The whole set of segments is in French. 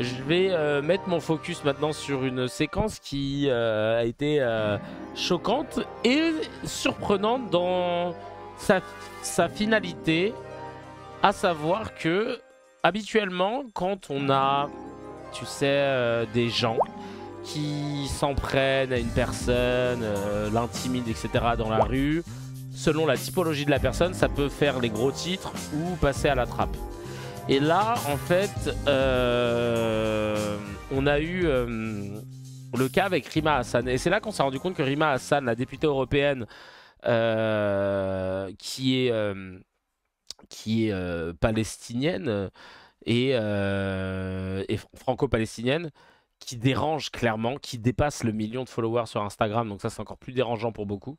Je vais mettre mon focus maintenant sur une séquence qui a été choquante et surprenante dans sa finalité, à savoir que habituellement quand on a, tu sais, des gens qui s'en prennent à une personne, l'intimident, etc. dans la rue, selon la typologie de la personne, ça peut faire les gros titres ou passer à la trappe. Et là, en fait, on a eu le cas avec Rima Hassan. Et c'est là qu'on s'est rendu compte que Rima Hassan, la députée européenne, qui est palestinienne et franco-palestinienne, qui dérange clairement, qui dépasse le 1 million de followers sur Instagram. Donc ça, c'est encore plus dérangeant pour beaucoup.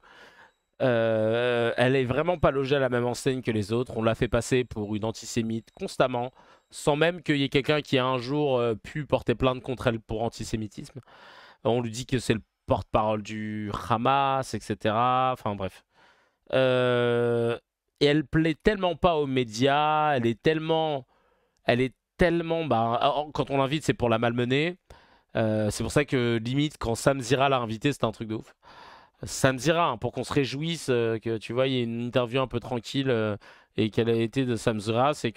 Elle est vraiment pas logée à la même enseigne que les autres. On l'a fait passer pour une antisémite constamment, sans même qu'il y ait quelqu'un qui a un jour pu porter plainte contre elle pour antisémitisme. On lui dit que c'est le porte-parole du Hamas, etc. Enfin bref. Et elle plaît tellement pas aux médias, elle est tellement, bah, quand on l'invite, c'est pour la malmener. C'est pour ça que limite, quand Sam Zira l'a invité, c'était un truc de ouf. Ça me dira, hein, pour qu'on se réjouisse que tu vois, il y ait une interview un peu tranquille et qu'elle a été de Sam Zura, c'est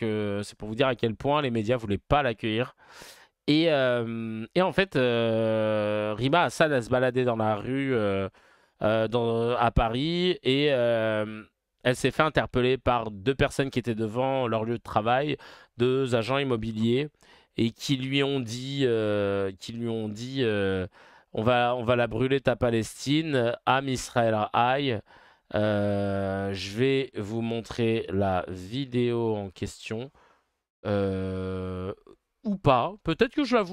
pour vous dire à quel point les médias voulaient pas l'accueillir. Et en fait, Rima Hassan, elle se baladait dans la rue à Paris et elle s'est fait interpeller par deux personnes qui étaient devant leur lieu de travail, deux agents immobiliers, et qui lui ont dit on va la brûler ta Palestine, Am Israël High. Je vais vous montrer la vidéo en question. Ou pas. Peut-être que je la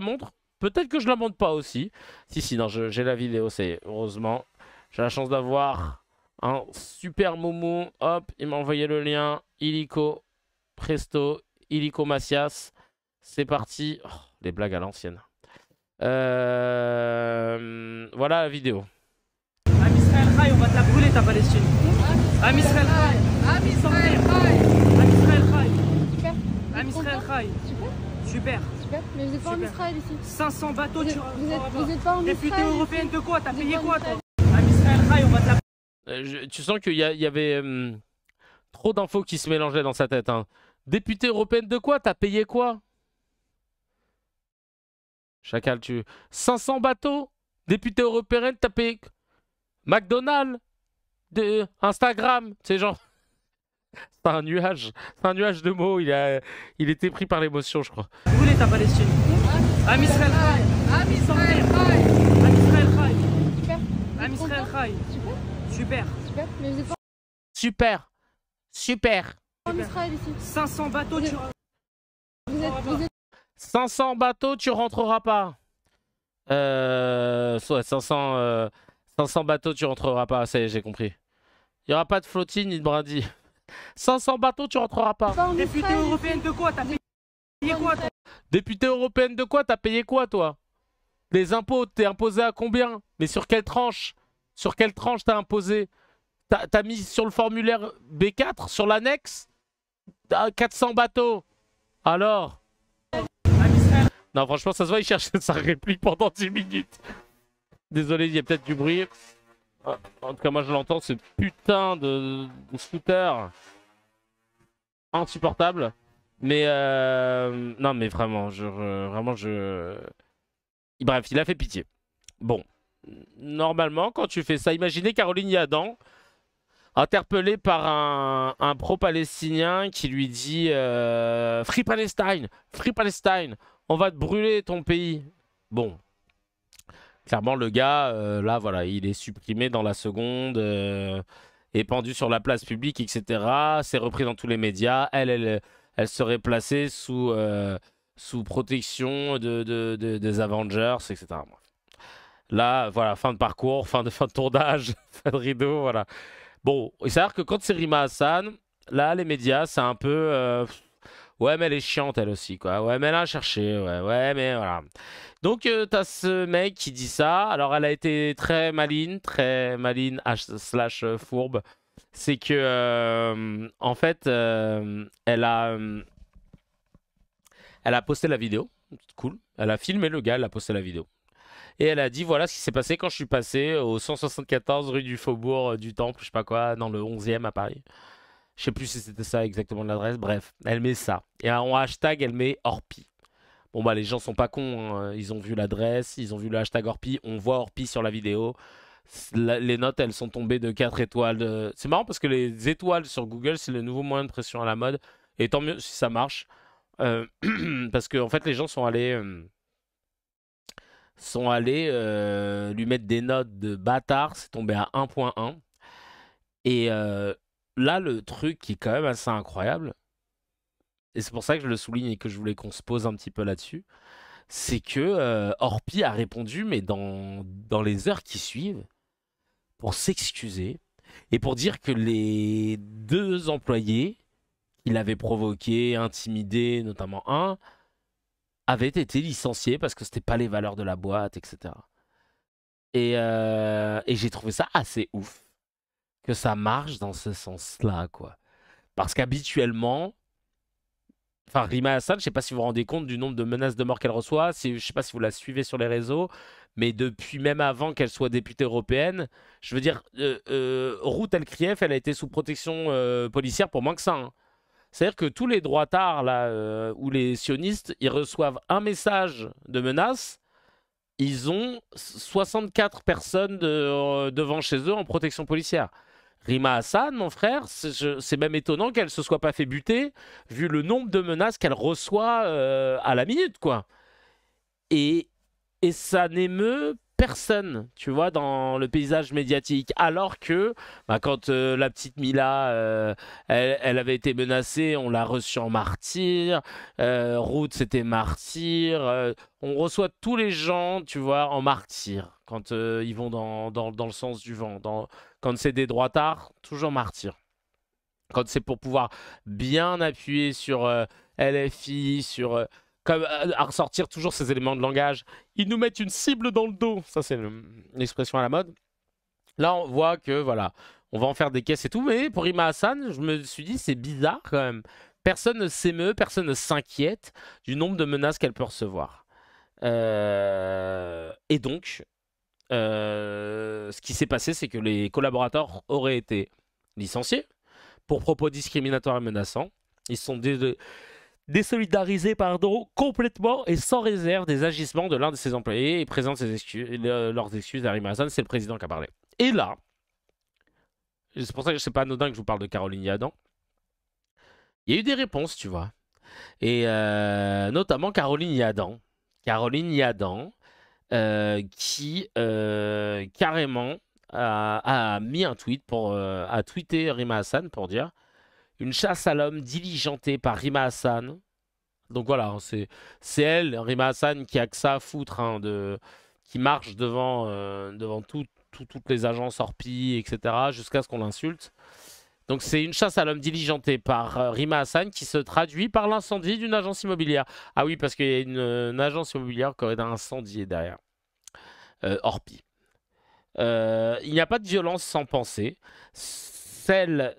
montre. Peut-être que je la montre pas aussi. Si, non, j'ai la vidéo, c'est heureusement. J'ai la chance d'avoir un super moumou. Hop, il m'a envoyé le lien. Illico, presto, Illico Macias. C'est parti. Oh, les blagues à l'ancienne. Voilà la vidéo. Am Israël Chai, on va te la brûler ta Palestine. Am Israël Chai. Am Israël Chai. Super. Am Israël Chai. Super. Super. Super. Mais vous n'êtes pas en Super. Israël ici. 500 bateaux, tu Vous êtes pas en Députée Israël européenne ici. de quoi? T'as Vous payé êtes pas en quoi toi? Israël. Am Israël Chai, on va te la Tu sens qu'il y avait trop d'infos qui se mélangeaient dans sa tête. Hein. Députée européenne de quoi? T'as payé quoi? Chacal, 500 bateaux? Députée européenne, t'as payé McDonald's? Instagram? C'est genre... C'est un nuage. C'est un nuage de mots. Il était pris par l'émotion, je crois. brûler ta Palestine. Am Israël Chai. Am Israël Chai. Am Israël Chai. Super. Am Israël Chai. Super. Super. Super. Mais vous n'êtes pas Super. Super. en Israël ici. 500 bateaux, tu Vous êtes 500 bateaux, tu rentreras pas. Ouais, 500 bateaux, tu rentreras pas. Ça y est, j'ai compris. Il n'y aura pas de flottille ni de brindille. 500 bateaux, tu rentreras pas. pas en Députée Israël. européenne de quoi? T'as payé quoi toi? Députée européenne de quoi? T'as payé quoi, toi? Les impôts, t'es imposé à combien? Mais sur quelle tranche? Sur quelle tranche t'as imposé? T'as mis sur le formulaire B4, sur l'annexe? 400 bateaux. Alors? Am Israël. Non, franchement, ça se voit, il cherche sa réplique pendant 10 minutes. Désolé, il y a peut-être du bruit. En tout cas, moi, je l'entends, ce putain de scooter. Insupportable. Mais, non, mais vraiment, Bref, il a fait pitié. Bon. Normalement, quand tu fais ça, imaginez Caroline Yadan, interpellée par un pro-palestinien qui lui dit Free Palestine, Free Palestine, on va te brûler ton pays. Bon. Clairement, le gars, là, voilà, il est supprimé dans la seconde, est pendu sur la place publique, etc. C'est repris dans tous les médias. Elle serait placée sous protection des Avengers, etc. Là, voilà, fin de parcours, fin de tour d'âge, fin de rideau, voilà. Bon, il s'avère que quand c'est Rima Hassan, là, les médias, c'est un peu... ouais, mais elle est chiante, elle aussi, quoi. Ouais, mais elle a cherché, ouais, mais voilà. Donc, t'as ce mec qui dit ça. Alors, elle a été très maline / fourbe. C'est que, en fait, Elle a posté la vidéo, cool. Elle a filmé le gars, elle a posté la vidéo. Et elle a dit voilà ce qui s'est passé quand je suis passé au 174 rue du Faubourg du Temple, je sais pas quoi, dans le 11e à Paris. Je sais plus si c'était ça exactement l'adresse, bref, elle met ça. Et en hashtag, elle met Orpi. Bon bah les gens sont pas cons, hein. Ils ont vu l'adresse, ils ont vu le hashtag Orpi, on voit Orpi sur la vidéo. Les notes, elles sont tombées de 4 étoiles. C'est marrant parce que les étoiles sur Google, c'est le nouveau moyen de pression à la mode. Et tant mieux si ça marche. Euh, Parce que en fait, les gens sont allés lui mettre des notes de bâtard. C'est tombé à 1.1. Et là, le truc qui est quand même assez incroyable, et c'est pour ça que je le souligne et que je voulais qu'on se pose un petit peu là-dessus, c'est que Orpi a répondu, mais dans les heures qui suivent, pour s'excuser et pour dire que les deux employés qu'il avait provoqués, intimidés, notamment un, avaient été licenciés parce que c'était pas les valeurs de la boîte, etc. Et j'ai trouvé ça assez ouf que ça marche dans ce sens-là, quoi. Parce qu'habituellement, enfin, Rima Hassan, je sais pas si vous vous rendez compte du nombre de menaces de mort qu'elle reçoit, je sais pas si vous la suivez sur les réseaux, mais depuis même avant qu'elle soit députée européenne, je veux dire, Ruth El-Krief, elle a été sous protection policière pour moins que ça, hein. C'est-à-dire que tous les droitards, là, ou les sionistes, ils reçoivent un message de menace, ils ont 64 personnes devant chez eux en protection policière. Rima Hassan, mon frère, c'est même étonnant qu'elle se soit pas fait buter, vu le nombre de menaces qu'elle reçoit à la minute, quoi. Et, et ça n'émeut personne, tu vois, dans le paysage médiatique. Alors que, bah, quand la petite Mila, elle avait été menacée, on l'a reçue en martyr. Ruth, c'était martyr. On reçoit tous les gens, tu vois, en martyr, quand ils vont dans le sens du vent. Quand c'est des droitards, toujours martyr. Quand c'est pour pouvoir bien appuyer sur LFI, sur comme à ressortir toujours ces éléments de langage. Ils nous mettent une cible dans le dos. Ça, c'est l'expression à la mode. Là, on voit que voilà, on va en faire des caisses et tout. Mais pour Rima Hassan, je me suis dit, c'est bizarre quand même. Personne ne s'émeut, personne ne s'inquiète du nombre de menaces qu'elle peut recevoir. Et donc, ce qui s'est passé, c'est que les collaborateurs auraient été licenciés pour propos discriminatoires et menaçants. Ils sont désolidarisés, complètement et sans réserve des agissements de l'un de ses employés et présentent leurs excuses à Rima Hassan. C'est le président qui a parlé. Et là, c'est pour ça que c'est pas anodin que je vous parle de Caroline Yadan. Il y a eu des réponses, tu vois. Et notamment Caroline Yadan. Caroline Yadan, qui carrément a mis un tweet a tweeté Rima Hassan pour dire une chasse à l'homme diligentée par Rima Hassan. Donc voilà, hein, c'est elle, Rima Hassan, qui a que ça à foutre, hein, qui marche devant toutes les agences Orpi, etc., jusqu'à ce qu'on l'insulte. Donc c'est une chasse à l'homme diligentée par Rima Hassan qui se traduit par l'incendie d'une agence immobilière. Ah oui, parce qu'il y a une agence immobilière qui aurait incendié derrière. Orpi. Il n'y a pas de violence sans pensée. Celle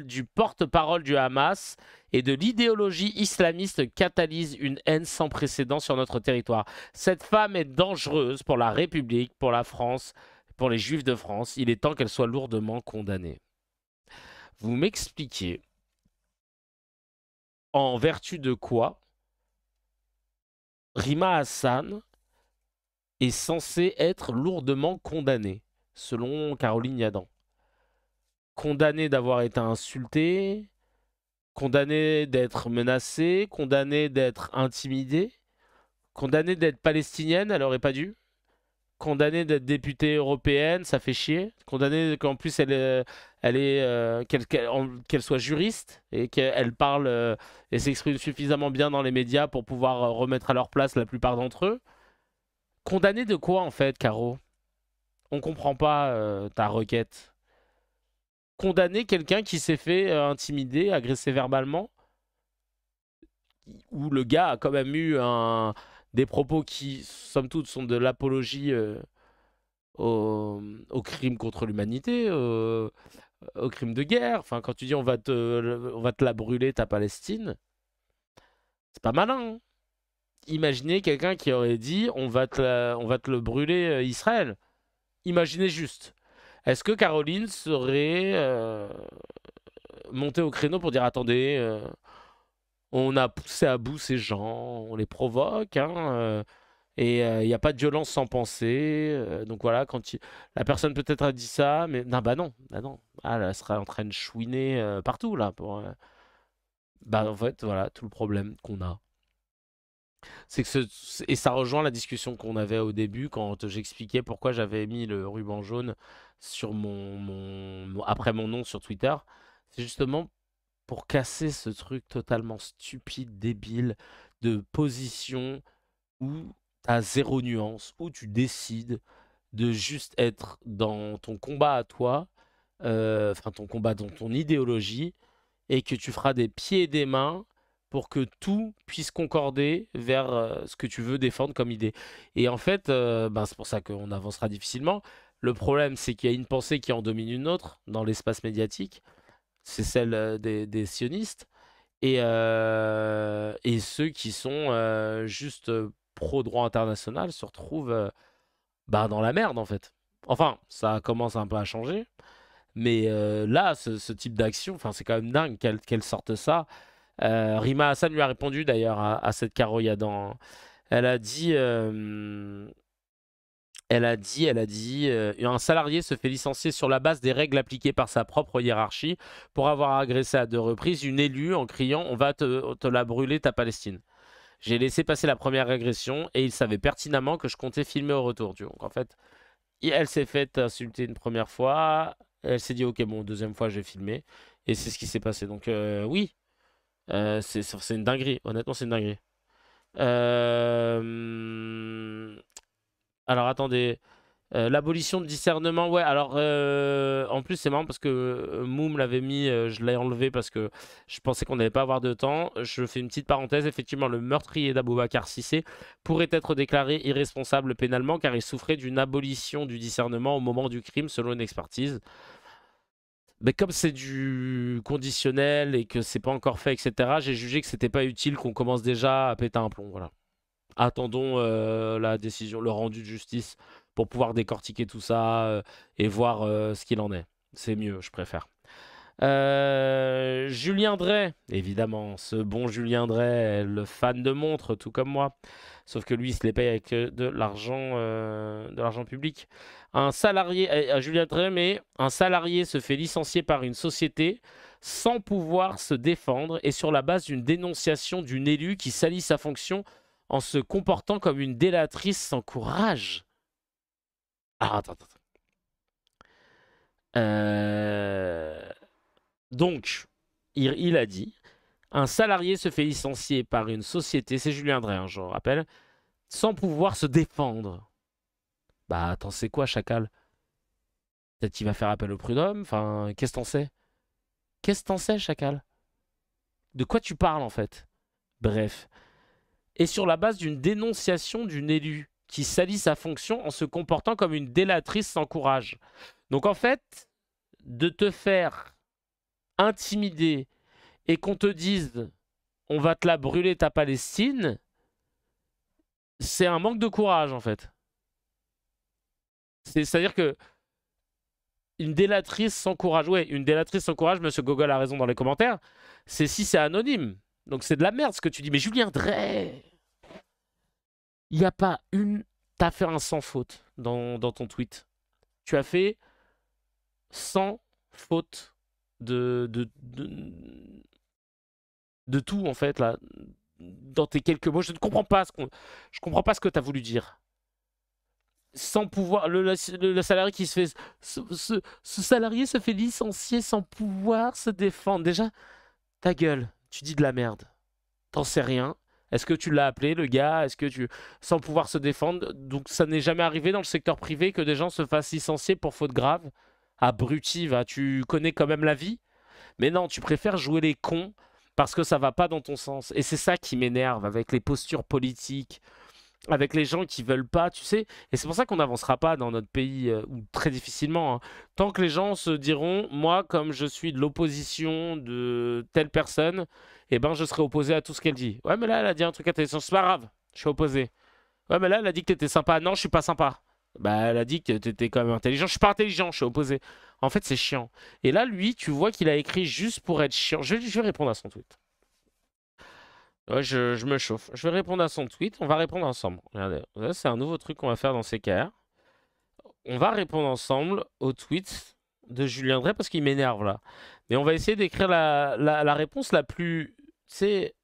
du porte-parole du Hamas et de l'idéologie islamiste catalyse une haine sans précédent sur notre territoire. Cette femme est dangereuse pour la République, pour la France, pour les Juifs de France. Il est temps qu'elle soit lourdement condamnée. Vous m'expliquez en vertu de quoi Rima Hassan est censée être lourdement condamnée, selon Caroline Yadan. Condamnée d'avoir été insultée, condamnée d'être menacée, condamnée d'être intimidée, condamnée d'être palestinienne, elle aurait pas dû. Condamnée d'être députée européenne, ça fait chier. Condamnée qu'en plus qu'elle soit juriste et qu'elle parle et s'exprime suffisamment bien dans les médias pour pouvoir remettre à leur place la plupart d'entre eux. Condamnée de quoi en fait, Caro? On comprend pas ta requête. Condamner quelqu'un qui s'est fait intimider, agresser verbalement, où le gars a quand même eu des propos qui, somme toute, sont de l'apologie au crime contre l'humanité, au crime de guerre. Enfin, quand tu dis on va te la brûler, ta Palestine, c'est pas malin, hein. imaginez quelqu'un qui aurait dit on va te le brûler Israël. Imaginez juste. Est-ce que Caroline serait montée au créneau pour dire attendez, on a poussé à bout ces gens, on les provoque, hein, et il n'y a pas de violence sans penser. Donc voilà, la personne peut-être a dit ça, mais non, bah non, bah non. Ah, elle serait en train de chouiner partout là. Bah en fait, voilà, tout le problème qu'on a. C'est que et ça rejoint la discussion qu'on avait au début quand j'expliquais pourquoi j'avais mis le ruban jaune sur après mon nom sur Twitter. C'est justement pour casser ce truc totalement stupide, débile, de position où t'as zéro nuance, où tu décides de juste être dans ton combat à toi, enfin ton combat dans ton idéologie, et que tu feras des pieds et des mains pour que tout puisse concorder vers ce que tu veux défendre comme idée. Et en fait, ben, c'est pour ça qu'on avancera difficilement. Le problème, c'est qu'il y a une pensée qui en domine une autre dans l'espace médiatique, c'est celle des sionistes, et ceux qui sont juste pro-droit international se retrouvent bah, dans la merde en fait. Enfin, ça commence un peu à changer, mais là, ce type d'action, enfin, c'est quand même dingue qu'elle sorte ça. Rima Hassan lui a répondu d'ailleurs à cette Caroya dans. Elle a dit, un salarié se fait licencier sur la base des règles appliquées par sa propre hiérarchie pour avoir agressé à 2 reprises une élue en criant on va te la brûler ta Palestine. J'ai laissé passer la première agression et il savait pertinemment que je comptais filmer au retour. Donc en fait, elle s'est fait insulter une première fois, elle s'est dit ok bon deuxième fois je vais filmer et c'est ce qui s'est passé. Donc oui. C'est une dinguerie, honnêtement, c'est une dinguerie. Alors attendez, l'abolition de discernement, ouais. Alors en plus, c'est marrant parce que Moum l'avait mis, je l'ai enlevé parce que je pensais qu'on n'allait pas avoir de temps. Je fais une petite parenthèse. Effectivement, le meurtrier d'Aboubacar Cissé pourrait être déclaré irresponsable pénalement car il souffrait d'une abolition du discernement au moment du crime, selon une expertise. Mais comme c'est du conditionnel et que c'est pas encore fait, etc., j'ai jugé que c'était pas utile qu'on commence déjà à péter un plomb. Voilà. Attendons la décision, le rendu de justice pour pouvoir décortiquer tout ça et voir ce qu'il en est. C'est mieux, je préfère. Julien Drey, évidemment, ce bon Julien Drey, le fan de montres, tout comme moi. Sauf que lui, il se les paye avec de l'argent public. Un salarié, Julien Drey, mais un salarié se fait licencier par une société sans pouvoir se défendre et sur la base d'une dénonciation d'une élue qui salit sa fonction en se comportant comme une délatrice sans courage. Ah, attends. Donc, il a dit, un salarié se fait licencier par une société, c'est Julien Drey, hein, je rappelle, sans pouvoir se défendre. Bah attends, c'est quoi, chacal? Peut-être qu'il va faire appel au prud'homme, enfin, qu'est-ce que t'en sais? Qu'est-ce que t'en sais, chacal? De quoi tu parles, en fait? Bref. Et sur la base d'une dénonciation d'une élue qui salit sa fonction en se comportant comme une délatrice sans courage. Donc en fait, de te faire intimider et qu'on te dise on va te la brûler ta Palestine, c'est un manque de courage en fait. C'est-à-dire que une délatrice sans courage, ouais, une délatrice sans courage, Monsieur Gogol a raison dans les commentaires, c'est si c'est anonyme. Donc c'est de la merde ce que tu dis. Mais Julien Drey, il n'y a pas une... T'as fait un sans faute dans ton tweet. Tu as fait 100 fautes de tout en fait là dans tes quelques mots. Je ne comprends pas je comprends pas ce que tu as voulu dire. Sans pouvoir, le salarié qui se fait, ce salarié se fait licencier sans pouvoir se défendre. Déjà, ta gueule, tu dis de la merde. T'en sais rien. Est-ce que tu l'as appelé, le gars? Est-ce que tu... Sans pouvoir se défendre. Donc ça n'est jamais arrivé dans le secteur privé que des gens se fassent licencier pour faute grave. Abruti, va, tu connais quand même la vie. Mais non, tu préfères jouer les cons parce que ça va pas dans ton sens. Et c'est ça qui m'énerve avec les postures politiques, avec les gens qui veulent pas, tu sais. Et c'est pour ça qu'on n'avancera pas dans notre pays, ou très difficilement, hein. Tant que les gens se diront, moi, comme je suis de l'opposition de telle personne, eh ben, je serai opposé à tout ce qu'elle dit. Ouais, mais là, elle a dit un truc intéressant. C'est pas grave. Je suis opposé. Ouais, mais là, elle a dit que t'étais sympa. Non, je suis pas sympa. Bah, elle a dit que t'étais quand même intelligent. Je suis pas intelligent, je suis opposé. En fait, c'est chiant. Et là, lui, tu vois qu'il a écrit juste pour être chiant. Je vais répondre à son tweet. Ouais, je me chauffe. Je vais répondre à son tweet. On va répondre ensemble. Regardez, ça, c'est un nouveau truc qu'on va faire dans CKR. On va répondre ensemble au tweet de Julien Drey parce qu'il m'énerve là. Mais on va essayer d'écrire la réponse la plus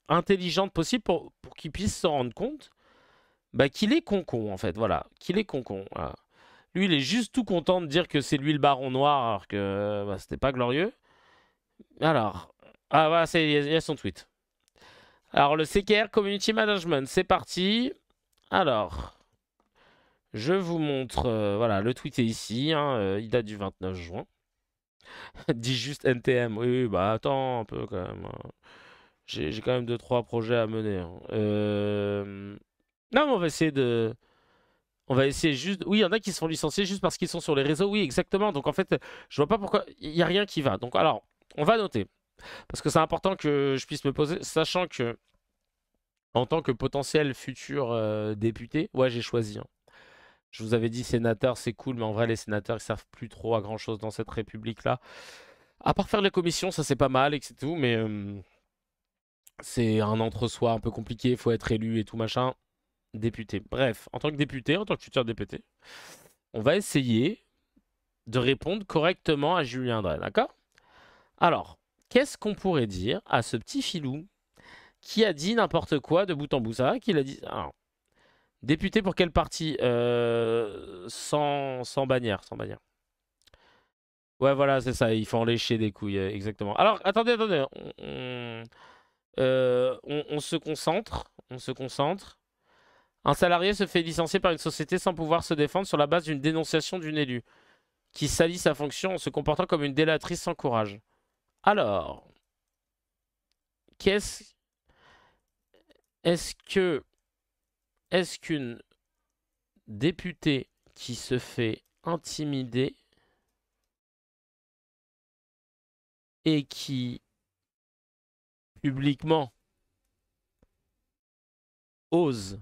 intelligente possible pour qu'il puisse se rendre compte bah, qu'il est concon en fait. Voilà, qu'il est concon. Voilà. Lui, il est juste tout content de dire que c'est lui le baron noir alors que bah, c'était pas glorieux. Alors, ah voilà, il y a son tweet. Alors, le CKR Community Management, c'est parti. Alors, je vous montre, voilà, le tweet est ici, hein, il date du 29 juin. Dis juste NTM, oui, bah attends un peu quand même. Hein. J'ai quand même 2-3 projets à mener. Hein. Non, mais on va essayer de... On va essayer juste... Oui, il y en a qui se font licencier juste parce qu'ils sont sur les réseaux, oui, exactement. Donc en fait, je vois pas pourquoi... Il n'y a rien qui va. Donc alors, on va noter. Parce que c'est important que je puisse me poser, sachant que, en tant que potentiel futur député, ouais, j'ai choisi. Hein. Je vous avais dit sénateur, c'est cool, mais en vrai, les sénateurs, ils servent plus trop à grand chose dans cette république-là. À part faire les commissions, ça c'est pas mal et c'est tout, mais c'est un entre-soi un peu compliqué, il faut être élu et tout machin. Député. Bref, en tant que député, en tant que futur député, on va essayer de répondre correctement à Julien Drey, d'accord? Alors, qu'est-ce qu'on pourrait dire à ce petit filou qui a dit n'importe quoi de bout en bout? Ça va qu'il a dit... Alors, député pour quel parti sans bannière, sans bannière. Ouais, voilà, c'est ça, il faut en lécher des couilles, exactement. Alors, attendez, on se concentre, on se concentre. Un salarié se fait licencier par une société sans pouvoir se défendre sur la base d'une dénonciation d'une élue qui salit sa fonction en se comportant comme une délatrice sans courage. Alors, est-ce qu'une députée qui se fait intimider et qui publiquement ose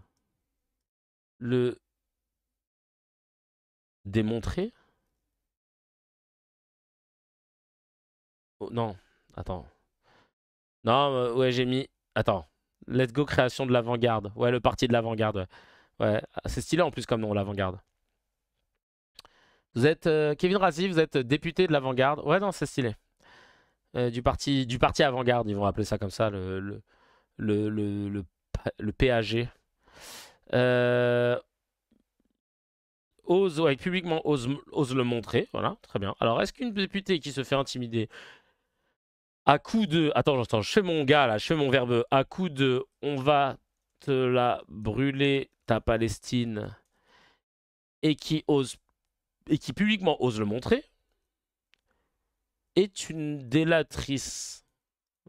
le démontrer? Oh, non, attends. Non, ouais, j'ai mis... Attends. Let's go création de l'avant-garde. Ouais, le parti de l'avant-garde. Ouais, c'est stylé en plus comme nom, l'avant-garde. Vous êtes Kevin Razi, vous êtes député de l'avant-garde. Ouais, non, c'est stylé. Du parti avant-garde, ils vont appeler ça comme ça, le PAG. Ouais, publiquement ose le montrer. Voilà, très bien. Alors, est-ce qu'une députée qui se fait intimider à coup de... Attends, je fais mon gars là, je fais mon verbeux. À coup de on va te la brûler ta Palestine et qui publiquement ose le montrer, est une délatrice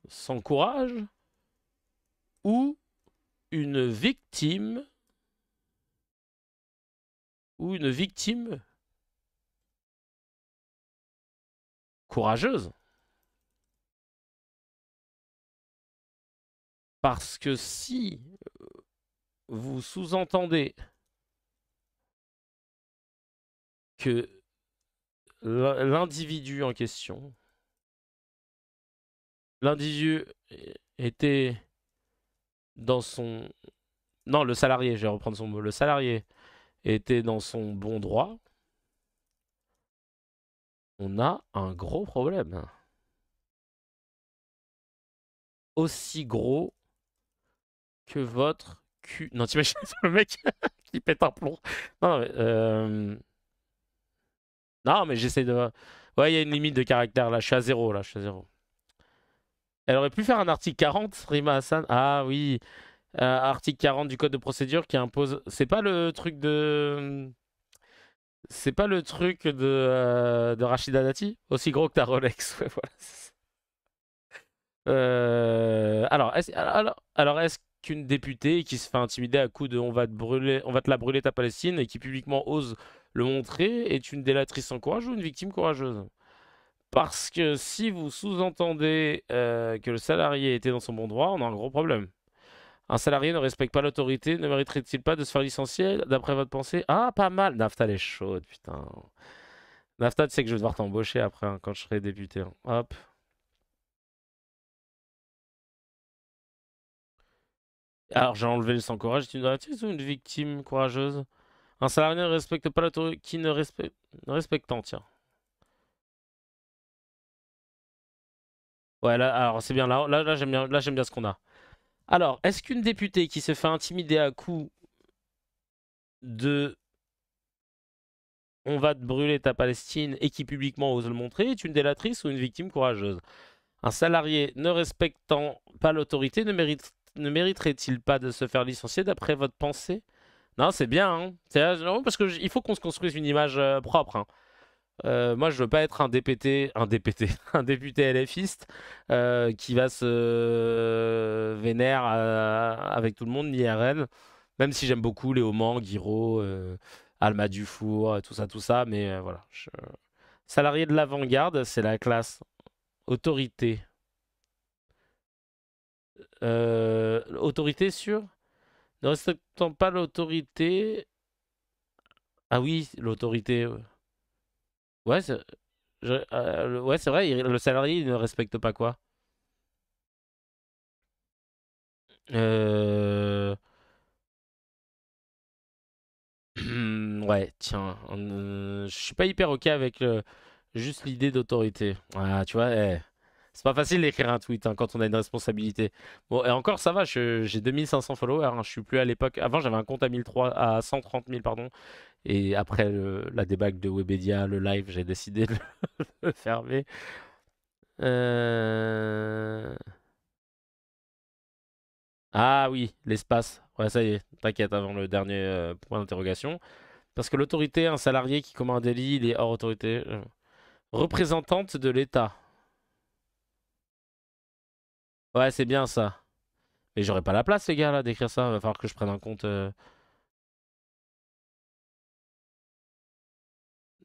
sans courage ou une victime courageuse. Parce que si vous sous-entendez que l'individu en question, l'individu était dans son... Non, le salarié, je vais reprendre son mot. Le salarié était dans son bon droit. On a un gros problème. Aussi gros que votre cul. Non, t'imagines le mec qui pète un plomb. Non, mais, non, mais j'essaie de... Ouais, il y a une limite de caractère là. Je suis à zéro là, je suis à zéro. Elle aurait pu faire un article 40, Rima Hassan. Ah oui, article 40 du code de procédure qui impose... C'est pas le truc de... C'est pas le truc de Rachida Dati? Aussi gros que ta Rolex. Ouais, voilà. Alors, est-ce qu'une députée qui se fait intimider à coup de on va te la brûler ta Palestine et qui publiquement ose le montrer est une délatrice sans courage ou une victime courageuse? Parce que si vous sous-entendez que le salarié était dans son bon droit, on a un gros problème. Un salarié ne respecte pas l'autorité, ne mériterait-il pas de se faire licencier d'après votre pensée? Ah, pas mal. Nafta, elle est chaude, putain. Nafta, tu sais que je vais devoir t'embaucher après, hein, quand je serai député, hein. Hop. Alors, j'ai enlevé le sans courage. C'est une donatrice ou une victime courageuse? Un salarié ne respecte pas l'autorité. Qui ne respecte. Respectant, tiens. Ouais, là, alors c'est bien. Là j'aime bien, là, j'aime bien ce qu'on a. Alors, est-ce qu'une députée qui se fait intimider à coups de on va te brûler ta Palestine et qui publiquement ose le montrer est une délatrice ou une victime courageuse? Un salarié ne respectant pas l'autorité ne mériterait-il pas de se faire licencier d'après votre pensée? Non, c'est bien, hein. Non, parce qu'il faut qu'on se construise une image propre, hein. Moi, je veux pas être un DPT, un député LFiste qui va se vénère avec tout le monde, l'IRL. Même si j'aime beaucoup Léo Mang, Guiraud, Alma Dufour, tout ça, mais voilà. Salarié de l'avant-garde, c'est la classe. Autorité. Autorité sur? Ne respectant pas l'autorité. Ah oui, l'autorité. Ouais, ouais, c'est vrai, le salarié il ne respecte pas quoi? Euh... Ouais, tiens, je suis pas hyper ok avec juste l'idée d'autorité. Ah, tu vois, c'est pas facile d'écrire un tweet, hein, quand on a une responsabilité. Bon, et encore ça va, j'ai 2500 followers, hein, je suis plus à l'époque. Avant j'avais un compte à 130 000, pardon. Et après la débâcle de Webedia, le live, j'ai décidé de le fermer. Euh... Ah oui, l'espace. Ouais, ça y est, t'inquiète avant le dernier point d'interrogation. Parce que l'autorité, un salarié qui commet un délit, il est hors autorité. Représentante de l'État. Ouais, c'est bien ça. Mais j'aurais pas la place, les gars, là, d'écrire ça. Va falloir que je prenne un compte.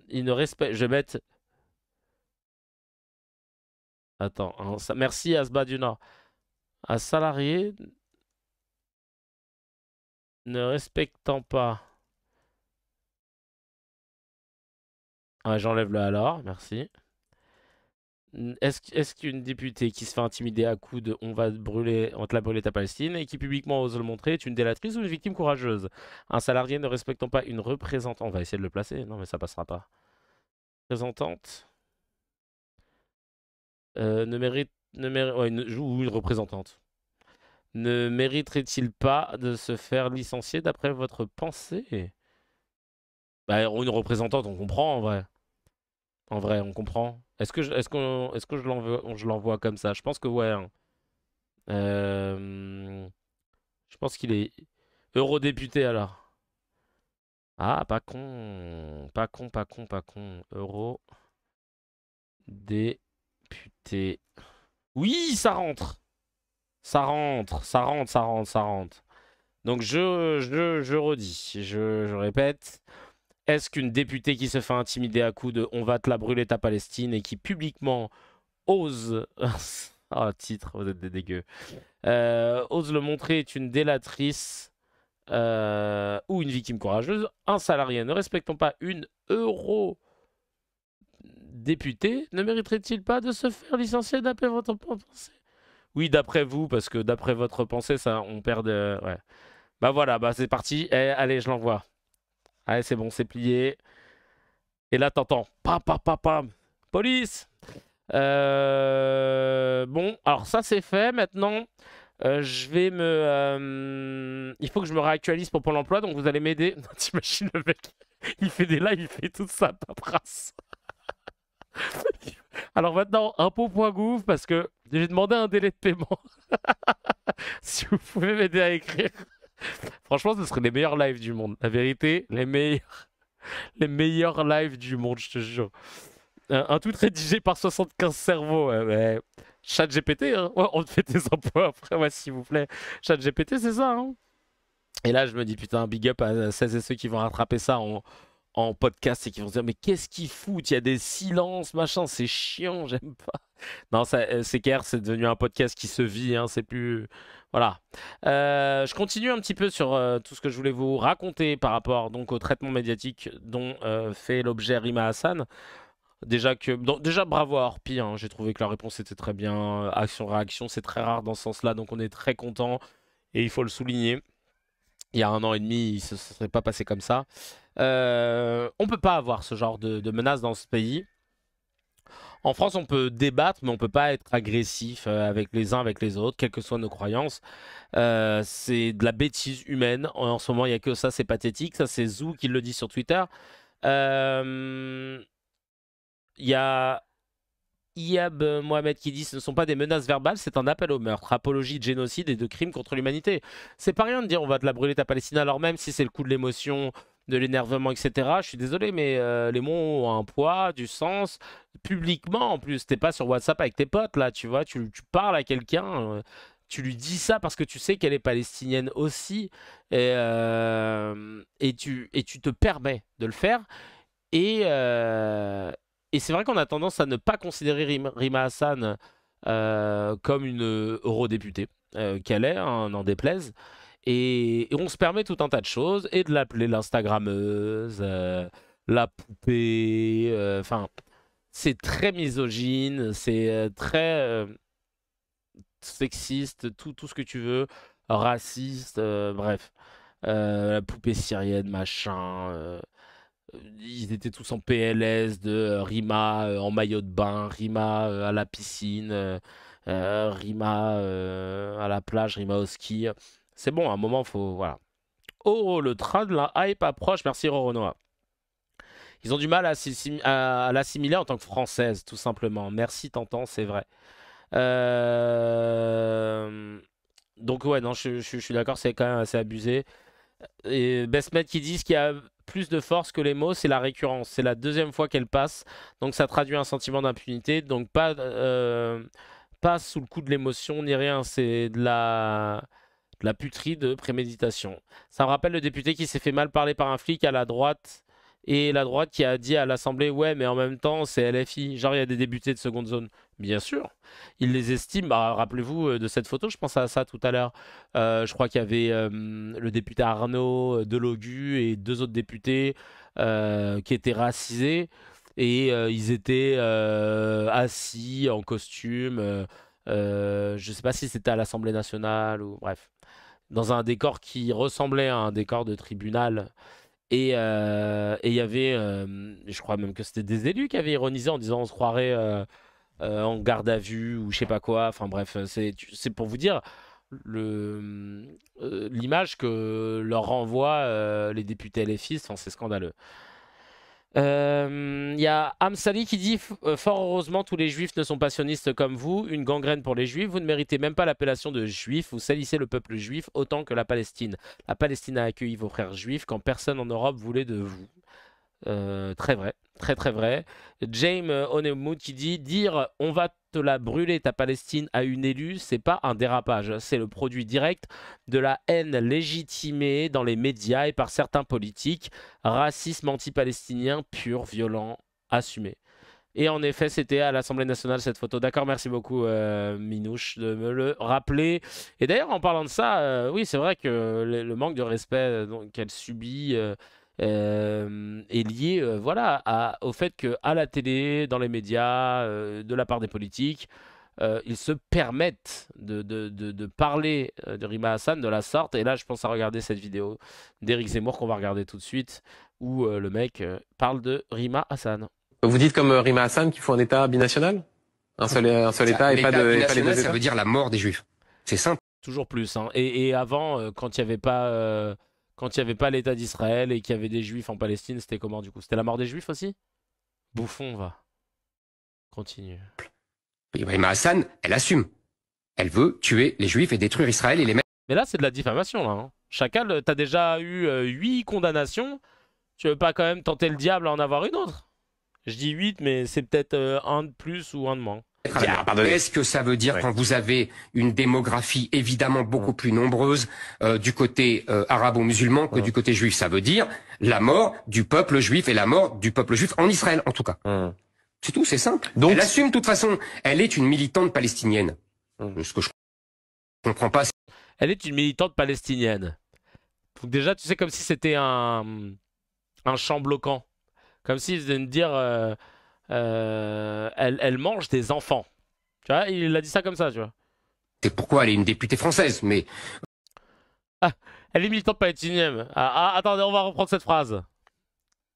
Il ne respecte. Je vais mettre. Attends. Merci, Asba du Nord. Un salarié ne respectant pas. Ah, j'enlève le alors, merci. Est-ce qu'une députée qui se fait intimider à coups de on te la brûler ta Palestine et qui publiquement ose le montrer est une délatrice ou une victime courageuse? Un salarié ne respectant pas une représentante. On va essayer de le placer. Non, mais ça passera pas. Représentante. Ouais, ou une représentante. Ne mériterait-il pas de se faire licencier d'après votre pensée? Bah, une représentante, on comprend en vrai. En vrai, on comprend. Est-ce que je l'envoie comme ça? Je pense que ouais, hein. Euh, je pense qu'il est eurodéputé alors. Ah, pas con. Pas con, pas con, pas con. Eurodéputé. Oui, ça rentre. Ça rentre, ça rentre, ça rentre, ça rentre. Donc je redis, je répète. Est-ce qu'une députée qui se fait intimider à coups de on va te la brûler ta Palestine et qui publiquement ose. Ah, titre, vous êtes des dégueux. Ose le montrer est une délatrice ou une victime courageuse? Un salarié ne respectant pas une eurodéputée ne mériterait-il pas de se faire licencier d'après votre pensée? Oui, d'après vous, parce que d'après votre pensée, ça, on perd de. Ouais. Bah voilà, bah c'est parti. Allez, je l'envoie. Allez, c'est bon, c'est plié. Et là, t'entends. Pam, pam, pam, pam. Police! Bon, alors ça c'est fait. Maintenant, je vais il faut que je me réactualise pour Pôle emploi, donc vous allez m'aider. T'imagines le mec, il fait des lives, il fait toute sa paperasse. Alors maintenant, impôt.gouv, parce que j'ai demandé un délai de paiement. Si vous pouvez m'aider à écrire. Franchement, ce serait les meilleurs lives du monde. La vérité, les meilleurs lives du monde, je te jure. Un tweet rédigé par 75 cerveaux. Ouais. Chat GPT, hein. Ouais, on te fait tes impôts après, ouais, s'il vous plaît. Chat GPT, c'est ça, hein. Et là, je me dis, putain, big up à celles et ceux qui vont rattraper ça en podcast et qui vont se dire mais qu'est-ce qu'ils foutent? Il y a des silences, machin, c'est chiant, j'aime pas. Non, c'est clair, c'est devenu un podcast qui se vit, hein, c'est plus... Voilà. Je continue un petit peu sur tout ce que je voulais vous raconter par rapport donc au traitement médiatique dont fait l'objet Rima Hassan. Déjà bravo à Orpi, hein, j'ai trouvé que la réponse était très bien, action-réaction, c'est très rare dans ce sens-là, donc on est très content et il faut le souligner. Il y a 1 an et demi, il ne se serait pas passé comme ça. On peut pas avoir ce genre de menaces dans ce pays. En France, on peut débattre, mais on peut pas être agressif avec les uns, avec les autres, quelles que soient nos croyances. C'est de la bêtise humaine. En ce moment, il n'y a que ça, c'est pathétique. Ça, c'est Zou qui le dit sur Twitter. Il y a Iyab Mohamed qui dit ce ne sont pas des menaces verbales, c'est un appel au meurtre, apologie de génocide et de crimes contre l'humanité. C'est pas rien de dire on va te la brûler ta Palestine, alors même si c'est le coup de l'émotion, de l'énervement, etc. Je suis désolé, mais les mots ont un poids, du sens, publiquement en plus. T'es pas sur WhatsApp avec tes potes là, tu vois, tu parles à quelqu'un. Tu lui dis ça parce que tu sais qu'elle est palestinienne aussi et tu te permets de le faire. Et, euh, et c'est vrai qu'on a tendance à ne pas considérer Rima Hassan comme une eurodéputée qu'elle est, hein, n'en déplaise. Et on se permet tout un tas de choses et de l'appeler l'Instagrammeuse, la poupée. Enfin, c'est très misogyne, c'est très sexiste, tout ce que tu veux, raciste, bref. La poupée syrienne, machin. Ils étaient tous en PLS de Rima en maillot de bain, Rima à la piscine, Rima à la plage, Rima au ski. C'est bon, à un moment, faut. Voilà. Oh, le train de la hype approche. Merci Roronoa. Ils ont du mal à l'assimiler en tant que française, tout simplement. Merci, Tantan, c'est vrai. Donc, ouais, non, je suis d'accord, c'est quand même assez abusé. Et Bestmed qui dit ce qui a plus de force que les mots, c'est la récurrence. C'est la deuxième fois qu'elle passe, donc ça traduit un sentiment d'impunité. Donc pas sous le coup de l'émotion ni rien, c'est de la puterie de préméditation. Ça me rappelle le député qui s'est fait mal parler par un flic à la droite et la droite qui a dit à l'Assemblée ouais mais en même temps c'est LFI. Genre il y a des députés de seconde zone. Bien sûr, ils les estiment. Bah, rappelez-vous de cette photo, je pense à ça tout à l'heure. Je crois qu'il y avait le député Arnaud Delogu et deux autres députés qui étaient racisés et ils étaient assis en costume. Je sais pas si c'était à l'Assemblée nationale ou bref, dans un décor qui ressemblait à un décor de tribunal. Et il y avait, je crois même que c'était des élus qui avaient ironisé en disant on se croirait en garde à vue ou je sais pas quoi. Enfin bref, c'est pour vous dire l'image que leur renvoient les députés LFistes. Enfin, c'est scandaleux. Il y a Amsali qui dit fort heureusement tous les juifs ne sont pas sionistes comme vous, une gangrène pour les juifs, vous ne méritez même pas l'appellation de juif, vous salissez le peuple juif autant que la Palestine. La Palestine a accueilli vos frères juifs quand personne en Europe voulait de vous. Très vrai, très très vrai. James Onemwood qui dit dire on va te la brûler ta Palestine à une élue, c'est pas un dérapage, c'est le produit direct de la haine légitimée dans les médias et par certains politiques, racisme anti-palestinien pur, violent, assumé. Et en effet, c'était à l'Assemblée nationale cette photo. D'accord, merci beaucoup Minouche de me le rappeler. Et d'ailleurs, en parlant de ça, oui, c'est vrai que le manque de respect qu'elle subit est lié voilà, au fait qu'à la télé, dans les médias, de la part des politiques, ils se permettent de parler de Rima Hassan de la sorte. Et là, je pense à regarder cette vidéo d'Éric Zemmour qu'on va regarder tout de suite, où le mec parle de Rima Hassan. Vous dites comme Rima Hassan qu'il faut un État binational? Un seul État et pas les deux Binational, ça États? veut dire la mort des Juifs. C'est simple. Toujours plus. Hein. Et avant, quand il n'y avait pas l'État d'Israël et qu'il y avait des Juifs en Palestine, c'était comment du coup? C'était la mort des Juifs aussi? Bouffon, va. Continue. Rima Hassan, elle assume. Elle veut tuer les Juifs et détruire Israël et les mettre. Mais là, c'est de la diffamation, là. Hein. Chacal, t'as déjà eu 8 condamnations. Tu veux pas quand même tenter le diable à en avoir une autre? Je dis 8, mais c'est peut-être un de plus ou un de moins. Pardonnez. Qu'est-ce que ça veut dire Ouais. quand vous avez une démographie évidemment beaucoup plus nombreuse du côté arabo-musulman que du côté juif? Ça veut dire la mort du peuple juif et la mort du peuple juif en Israël, en tout cas. C'est tout, c'est simple. Donc- Elle assume de toute façon. Elle est une militante palestinienne. Ce que je comprends pas, Elle est une militante palestinienne. Donc déjà, tu sais, comme si c'était un champ bloquant. Comme s'ils venaient de dire elle mange des enfants. Tu vois, il a dit ça comme ça, tu vois. c'est pourquoi elle est une députée française. Mais Elle est militante palestinienne. Attendez, on va reprendre cette phrase.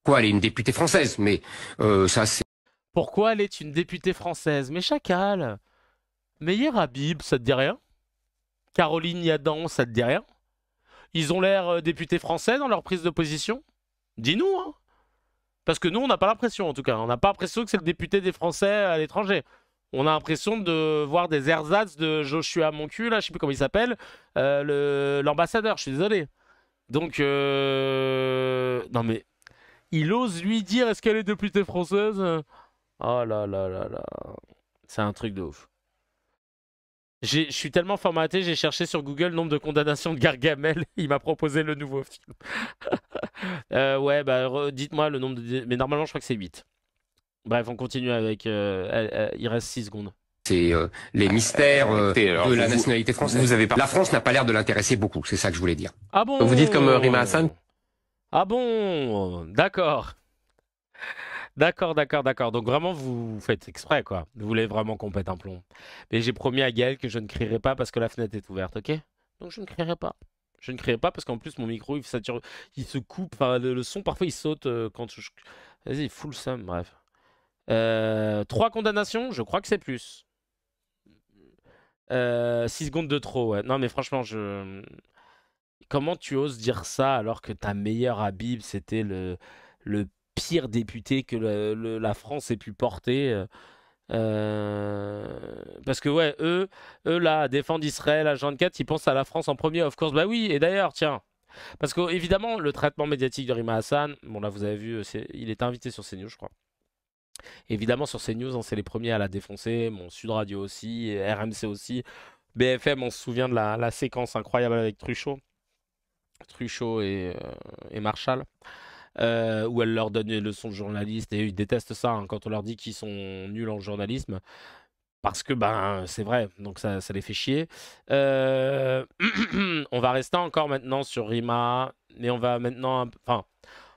pourquoi elle est une députée française? Mais ça, c'est Pourquoi elle est une députée française? Mais Chacal. Meyer Habib, ça te dit rien? Caroline Yadan, ça te dit rien? Ils ont l'air députés français dans leur prise de position? Dis-nous, hein. Parce que nous, on n'a pas l'impression, en tout cas. On n'a pas l'impression que c'est le député des Français à l'étranger. On a l'impression de voir des ersatz de Joshua Moncu, là, je sais plus comment il s'appelle, l'ambassadeur, je suis désolé. Donc, non mais, il ose lui dire, est-ce qu'elle est députée française? Oh là là là là. C'est un truc de ouf. Je suis tellement formaté, j'ai cherché sur Google le nombre de condamnations de Gargamel. Il m'a proposé le nouveau film. Ouais, bah dites-moi le nombre de... Mais normalement, je crois que c'est 8. Bref, on continue avec... il reste 6 secondes. les mystères écoutez, alors, de la vous- nationalité française. vous avez pas- La France n'a pas l'air de l'intéresser beaucoup, c'est ça que je voulais dire. Ah bon? Vous dites comme Rima Hassan? Ah bon? D'accord. D'accord. Donc vraiment, vous faites exprès, quoi. Vous voulez vraiment qu'on pète un plomb. Mais j'ai promis à Gaël que je ne crierai pas parce que la fenêtre est ouverte, ok? Donc je ne crierai pas. Je ne crierai pas parce qu'en plus, mon micro, il se coupe. Enfin, le son, parfois, il saute quand je... Vas-y, full somme, bref. 3 condamnations, je crois que c'est plus. 6 secondes de trop, ouais. Non, mais franchement, comment tu oses dire ça alors que ta meilleure Habib, c'était le pire député que la France ait pu porter? Parce que, ouais, eux là, défendent Israël à 24, ils pensent à la France en premier, of course. Bah oui, et d'ailleurs, tiens. Parce que, évidemment, le traitement médiatique de Rima Hassan, bon, là, vous avez vu, il est invité sur CNews, je crois. Évidemment, sur CNews, hein, c'est les premiers à la défoncer. Mon Sud Radio aussi, RMC aussi. BFM, on se souvient de la séquence incroyable avec Truchot et Marshall, où elle leur donne des leçons de journaliste. Et eux, ils détestent ça, hein, quand on leur dit qu'ils sont nuls en journalisme. Parce que, ben, c'est vrai, donc ça les fait chier. On va rester encore maintenant sur Rima, mais on va maintenant... Enfin,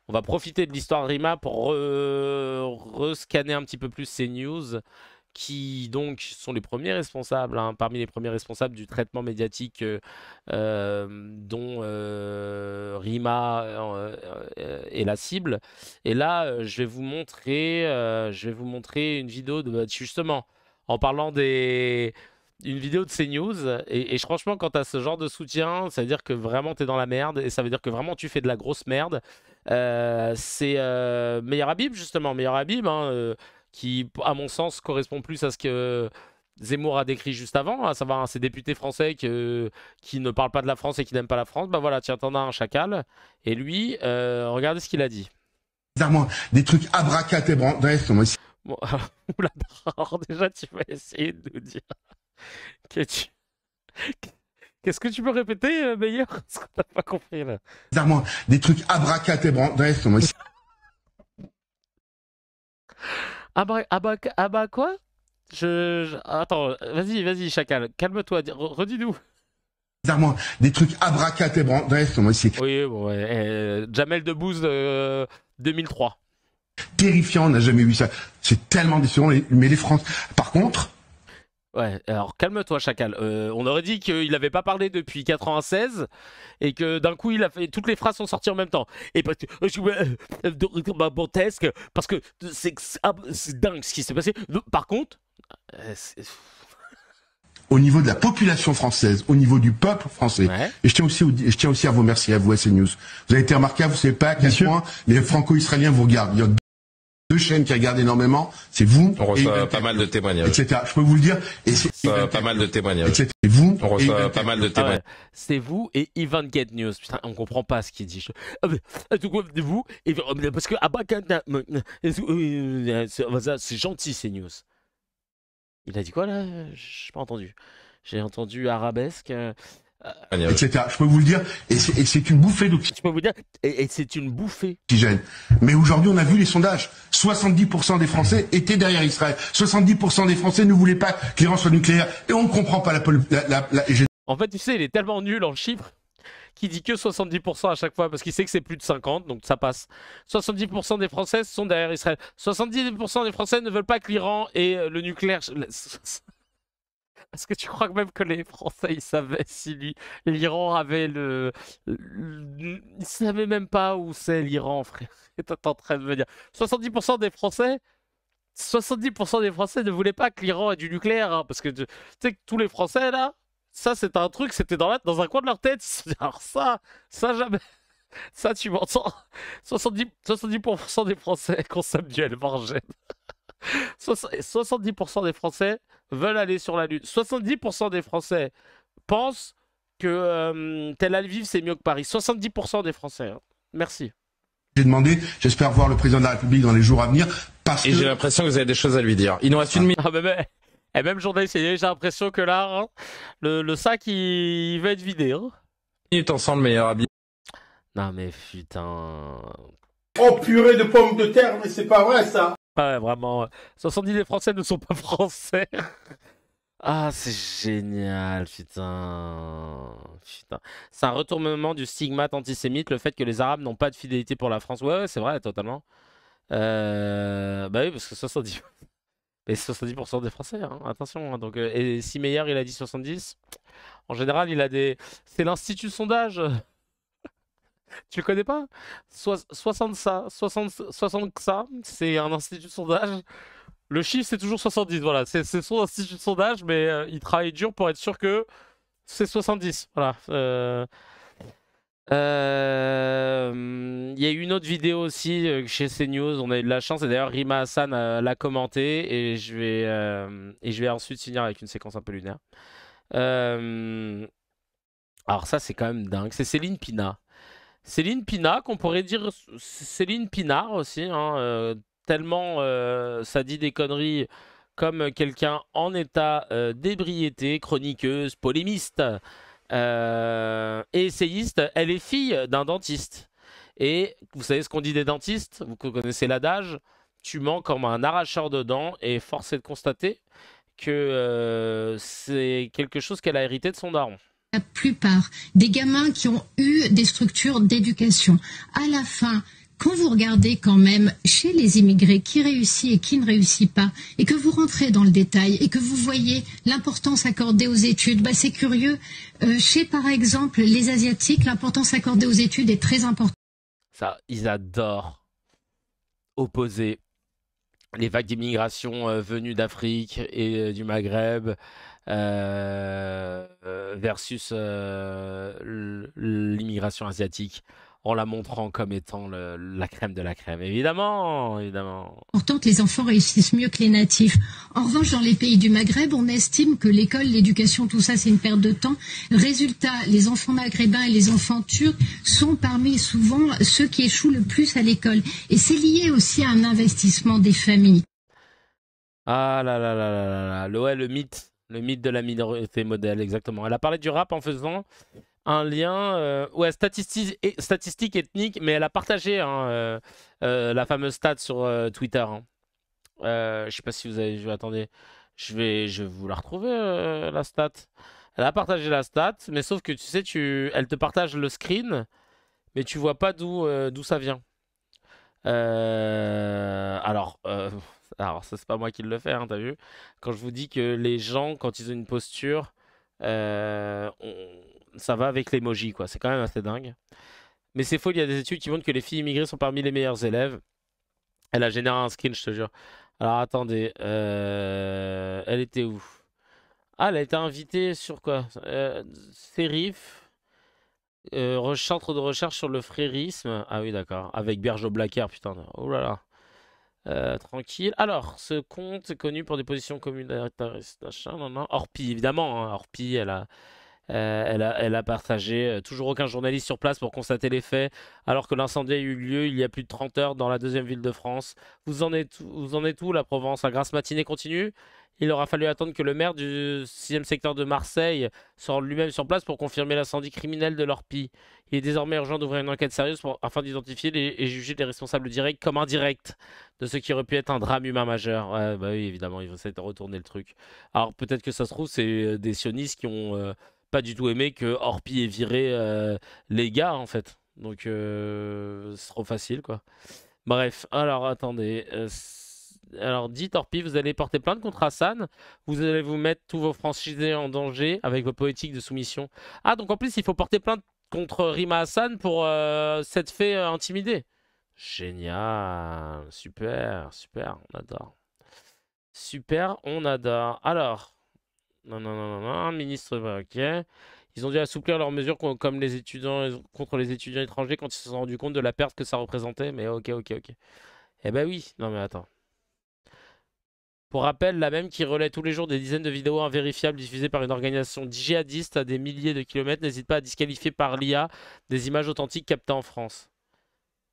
on va profiter de l'histoire de Rima pour rescanner un petit peu plus ces news qui donc sont les premiers responsables, hein, parmi les premiers responsables du traitement médiatique dont Rima est la cible. Et là, je vais vous montrer une vidéo de justement en parlant une vidéo de CNews. Et franchement, quand tu as ce genre de soutien, ça veut dire que vraiment tu es dans la merde et ça veut dire que vraiment tu fais de la grosse merde. C'est Meyer Habib, justement. Meyer Habib, hein, qui, à mon sens, correspond plus à ce que Zemmour a décrit juste avant, à savoir ces députés français qui ne parlent pas de la France et qui n'aiment pas la France. Bah voilà, tiens, t'en as un chacal. Et lui, regardez ce qu'il a dit. Des trucs abracadabrantesques. Bon, oula, alors déjà, tu vas essayer de nous dire que tu... Qu'est-ce que tu peux répéter, Meyer? Parce qu'on n'a pas compris, là. Des trucs abracadabrantesques. Ah bah quoi? Attends, vas-y, chacal, calme-toi, redis-nous. Des trucs abracadabrantesques. Oui, bon, ouais, Jamel Debbouze 2003. Terrifiant, on n'a jamais vu ça. C'est tellement décevant, mais les Français. Par contre. Ouais, alors calme-toi, chacal. On aurait dit qu'il n'avait pas parlé depuis 96 et que d'un coup, toutes les phrases sont sorties en même temps. Et parce que parce que c'est dingue ce qui s'est passé. Par contre, Au niveau de la population française, au niveau du peuple français, ouais. Et je tiens aussi à vous remercier, à vous, à CNews. Vous avez été remarquable, vous savez pas à quel point les franco-israéliens vous regardent. Il y a 2 chaînes qui regardent énormément, c'est vous. On reçoit pas mal de témoignages. Etc. Je peux vous le dire. Et c'est pas mal de témoignages. C'est vous. On reçoit pas mal de témoignages. Ah ouais. C'est vous et Ivan Get News. Putain, on comprend pas ce qu'il dit. Vous et parce que c'est gentil, ces news. Il a dit quoi là? J'ai pas entendu. J'ai entendu arabesque. Etc. Je peux vous le dire, et c'est une bouffée Je peux vous dire, et c'est une bouffée. d'oxygène. Mais aujourd'hui, on a vu les sondages. 70% des Français étaient derrière Israël. 70% des Français ne voulaient pas que l'Iran soit nucléaire. Et on ne comprend pas En fait, tu sais, il est tellement nul en chiffres qu'il dit que 70% à chaque fois, parce qu'il sait que c'est plus de 50, donc ça passe. 70% des Français sont derrière Israël. 70% des Français ne veulent pas que l'Iran ait le nucléaire. Est-ce que tu crois que même que les Français, ils savaient si l'Iran avait ils savaient même pas où c'est l'Iran, frère. T'es en train de me dire. 70% des Français 70% des Français ne voulaient pas que l'Iran ait du nucléaire, hein, parce que tu sais que tous les Français, là, ça c'était un truc, c'était dans un coin de leur tête. Alors ça jamais. Ça, tu m'entends? 70% des Français consomment du L-Margène. 70% des Français veulent aller sur la Lune. 70% des Français pensent que Tel Aviv c'est mieux que Paris. 70% des Français. Hein. Merci. J'ai demandé, j'espère voir le président de la République dans les jours à venir. Parce Et que... j'ai l'impression que vous avez des choses à lui dire. Il nous reste une minute. Ah, et même journaliste, j'ai l'impression que là, hein, le sac il va être vidé. Hein. Minute ensemble, meilleur habit. Non mais putain. Oh purée de pommes de terre, mais c'est pas vrai ça. Ouais, vraiment. 70 des Français ne sont pas français. Ah, c'est génial, putain. Putain. C'est un retournement du stigmate antisémite, le fait que les Arabes n'ont pas de fidélité pour la France. Ouais, c'est vrai, totalement. Bah oui, parce que 70... Mais 70% des Français, hein, attention. Hein, donc, et si Meyer, il a dit 70, en général, il a des... C'est l'Institut Sondage. Tu le connais pas? 60 ça, 60 ça, c'est un institut de sondage. Le chiffre, c'est toujours 70, voilà. C'est son institut de sondage, mais il travaille dur pour être sûr que c'est 70. Voilà. Il y a eu une autre vidéo aussi chez CNews. On a eu de la chance, et d'ailleurs, Rima Hassan l'a commenté, et je vais ensuite finir avec une séquence un peu lunaire. Alors ça, c'est quand même dingue. C'est Céline Pina. Céline Pina, qu'on pourrait dire Céline Pinard aussi, hein, tellement ça dit des conneries comme quelqu'un en état d'ébriété, chroniqueuse, polémiste et essayiste. Elle est fille d'un dentiste. Et vous savez ce qu'on dit des dentistes? Vous connaissez l'adage, tu mens comme un arracheur de dents, et force est de constater que c'est quelque chose qu'elle a hérité de son daron. La plupart des gamins qui ont eu des structures d'éducation, à la fin, quand vous regardez quand même chez les immigrés qui réussit et qui ne réussit pas, et que vous rentrez dans le détail et que vous voyez l'importance accordée aux études, bah c'est curieux. Chez par exemple les Asiatiques, l'importance accordée aux études est très importante. Ça, ils adorent opposer les vagues d'immigration venues d'Afrique et du Maghreb versus l'immigration asiatique, en la montrant comme étant la crème de la crème. Évidemment, évidemment. Pourtant, les enfants réussissent mieux que les natifs. En revanche, dans les pays du Maghreb, on estime que l'école, l'éducation, tout ça, c'est une perte de temps. Résultat, les enfants maghrébins et les enfants turcs sont parmi souvent ceux qui échouent le plus à l'école. Et c'est lié aussi à un investissement des familles. Ah là là là là là, ouais, le mythe de la minorité modèle, exactement. Elle a parlé du rap en faisant un lien ouais, statistique ethnique, mais elle a partagé hein, la fameuse stat sur Twitter. Hein. Je sais pas si vous avez vu, attendez, je vais vous la retrouver, la stat. Elle a partagé la stat, mais sauf que tu sais, elle te partage le screen, mais tu vois pas d'où ça vient. Alors ça c'est pas moi qui le fais, hein, t'as vu? Quand je vous dis que les gens, quand ils ont une posture, ça va avec l'emoji, quoi. C'est quand même assez dingue. Mais c'est faux, il y a des études qui montrent que les filles immigrées sont parmi les meilleurs élèves. Elle a généré un screen, je te jure. Alors attendez, elle était où? Ah, elle a été invitée sur quoi? Serif, centre de recherche sur le frérisme. Ah oui, d'accord. Avec Berjo Blacker, putain. Oh là là. Tranquille. Alors, ce compte est connu pour des positions communautaristes. Orpi, évidemment. Hein. Orpi, elle Elle a partagé toujours aucun journaliste sur place pour constater les faits, alors que l'incendie a eu lieu il y a plus de 30 heures dans la deuxième ville de France. Vous en êtes où, la Provence? La grasse matinée continue? Il aura fallu attendre que le maire du 6e secteur de Marseille soit lui-même sur place pour confirmer l'incendie criminel de l'Orpi. Il est désormais urgent d'ouvrir une enquête sérieuse afin d'identifier et juger les responsables directs comme indirects de ce qui aurait pu être un drame humain majeur. Ouais, bah oui, évidemment, ils vont essayer de retourner le truc. Alors peut-être que ça se trouve, c'est des sionistes qui ont pas du tout aimé que Orpi ait viré les gars, en fait. Donc c'est trop facile, quoi. Bref, alors attendez. Alors, dites Orpi, vous allez porter plainte contre Hassan. Vous allez vous mettre tous vos franchisés en danger avec vos politiques de soumission. Ah, donc en plus, il faut porter plainte contre Rima Hassan pour s'être fait intimider. Génial. Super, super, on adore. Super, on adore. Alors, non, ministre, ok. Ils ont dû assouplir leurs mesures comme les étudiants, contre les étudiants étrangers quand ils se sont rendus compte de la perte que ça représentait. Mais ok. Eh ben oui, non mais attends. Pour rappel, la même qui relaie tous les jours des dizaines de vidéos invérifiables diffusées par une organisation djihadiste à des milliers de kilomètres n'hésite pas à disqualifier par l'IA des images authentiques captées en France.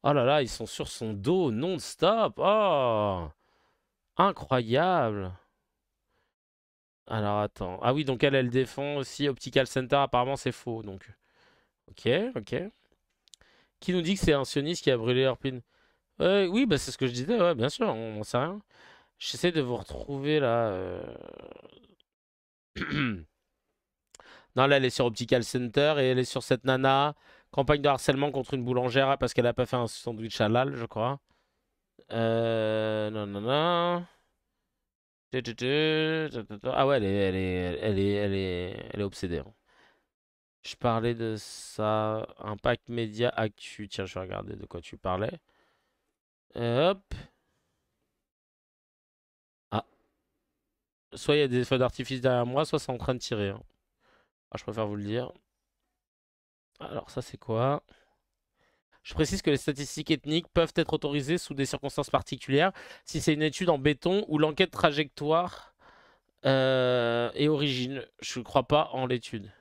Oh là là, ils sont sur son dos non-stop. Oh, incroyable. Alors attends. Ah oui, donc elle défend aussi Optical Center. Apparemment, c'est faux. Donc, ok. Qui nous dit que c'est un sioniste qui a brûlé Irpin? Oui, bah c'est ce que je disais. Ouais, bien sûr, on n'en sait rien. J'essaie de vous retrouver là. Non, là, elle est sur Optical Center et elle est sur cette nana. Campagne de harcèlement contre une boulangère parce qu'elle a pas fait un sandwich halal, je crois. Non. Ah ouais, elle est obsédée. Hein. Je parlais de ça. Impact Média Actu. Tiens, je vais regarder de quoi tu parlais. Hop. Soit il y a des feux d'artifice derrière moi, soit c'est en train de tirer. Hein. Ah, je préfère vous le dire. Alors ça c'est quoi? Je précise que les statistiques ethniques peuvent être autorisées sous des circonstances particulières si c'est une étude en béton ou l'enquête trajectoire et origine. Je ne crois pas en l'étude.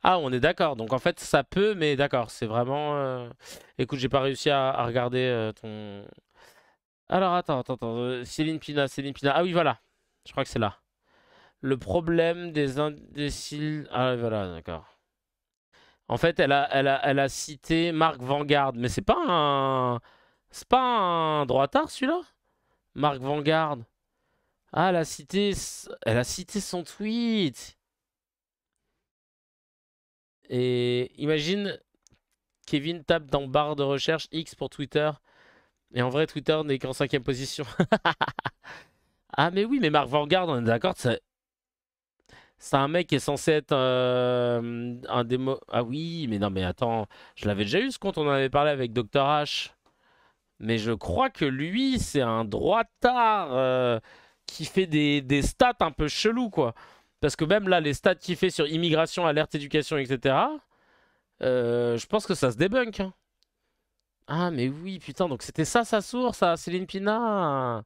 Ah, on est d'accord. Donc en fait ça peut, mais d'accord. C'est vraiment... Écoute, j'ai pas réussi à regarder ton... Alors attends. Céline Pina. Ah oui, voilà. Je crois que c'est là. Le problème des indéciles... Ah voilà, d'accord. En fait, elle a cité Marc Vanguard, mais c'est pas un droitard celui-là? Marc Vanguard. Ah, elle a cité son tweet. Et imagine, Kevin tape dans barre de recherche X pour Twitter. Et en vrai, Twitter n'est qu'en 5e position. Ah mais oui, mais Marc Vanguard, on est d'accord, c'est un mec qui est censé être un démo... Ah oui, mais non mais attends, je l'avais déjà eu ce compte, on en avait parlé avec Dr H. Mais je crois que lui, c'est un droitard qui fait des stats un peu chelous, quoi. Parce que même là, les stats qu'il fait sur immigration, alerte, éducation, etc., je pense que ça se débunk. Hein. Ah mais oui, putain, donc c'était ça sa source, à Céline Pina.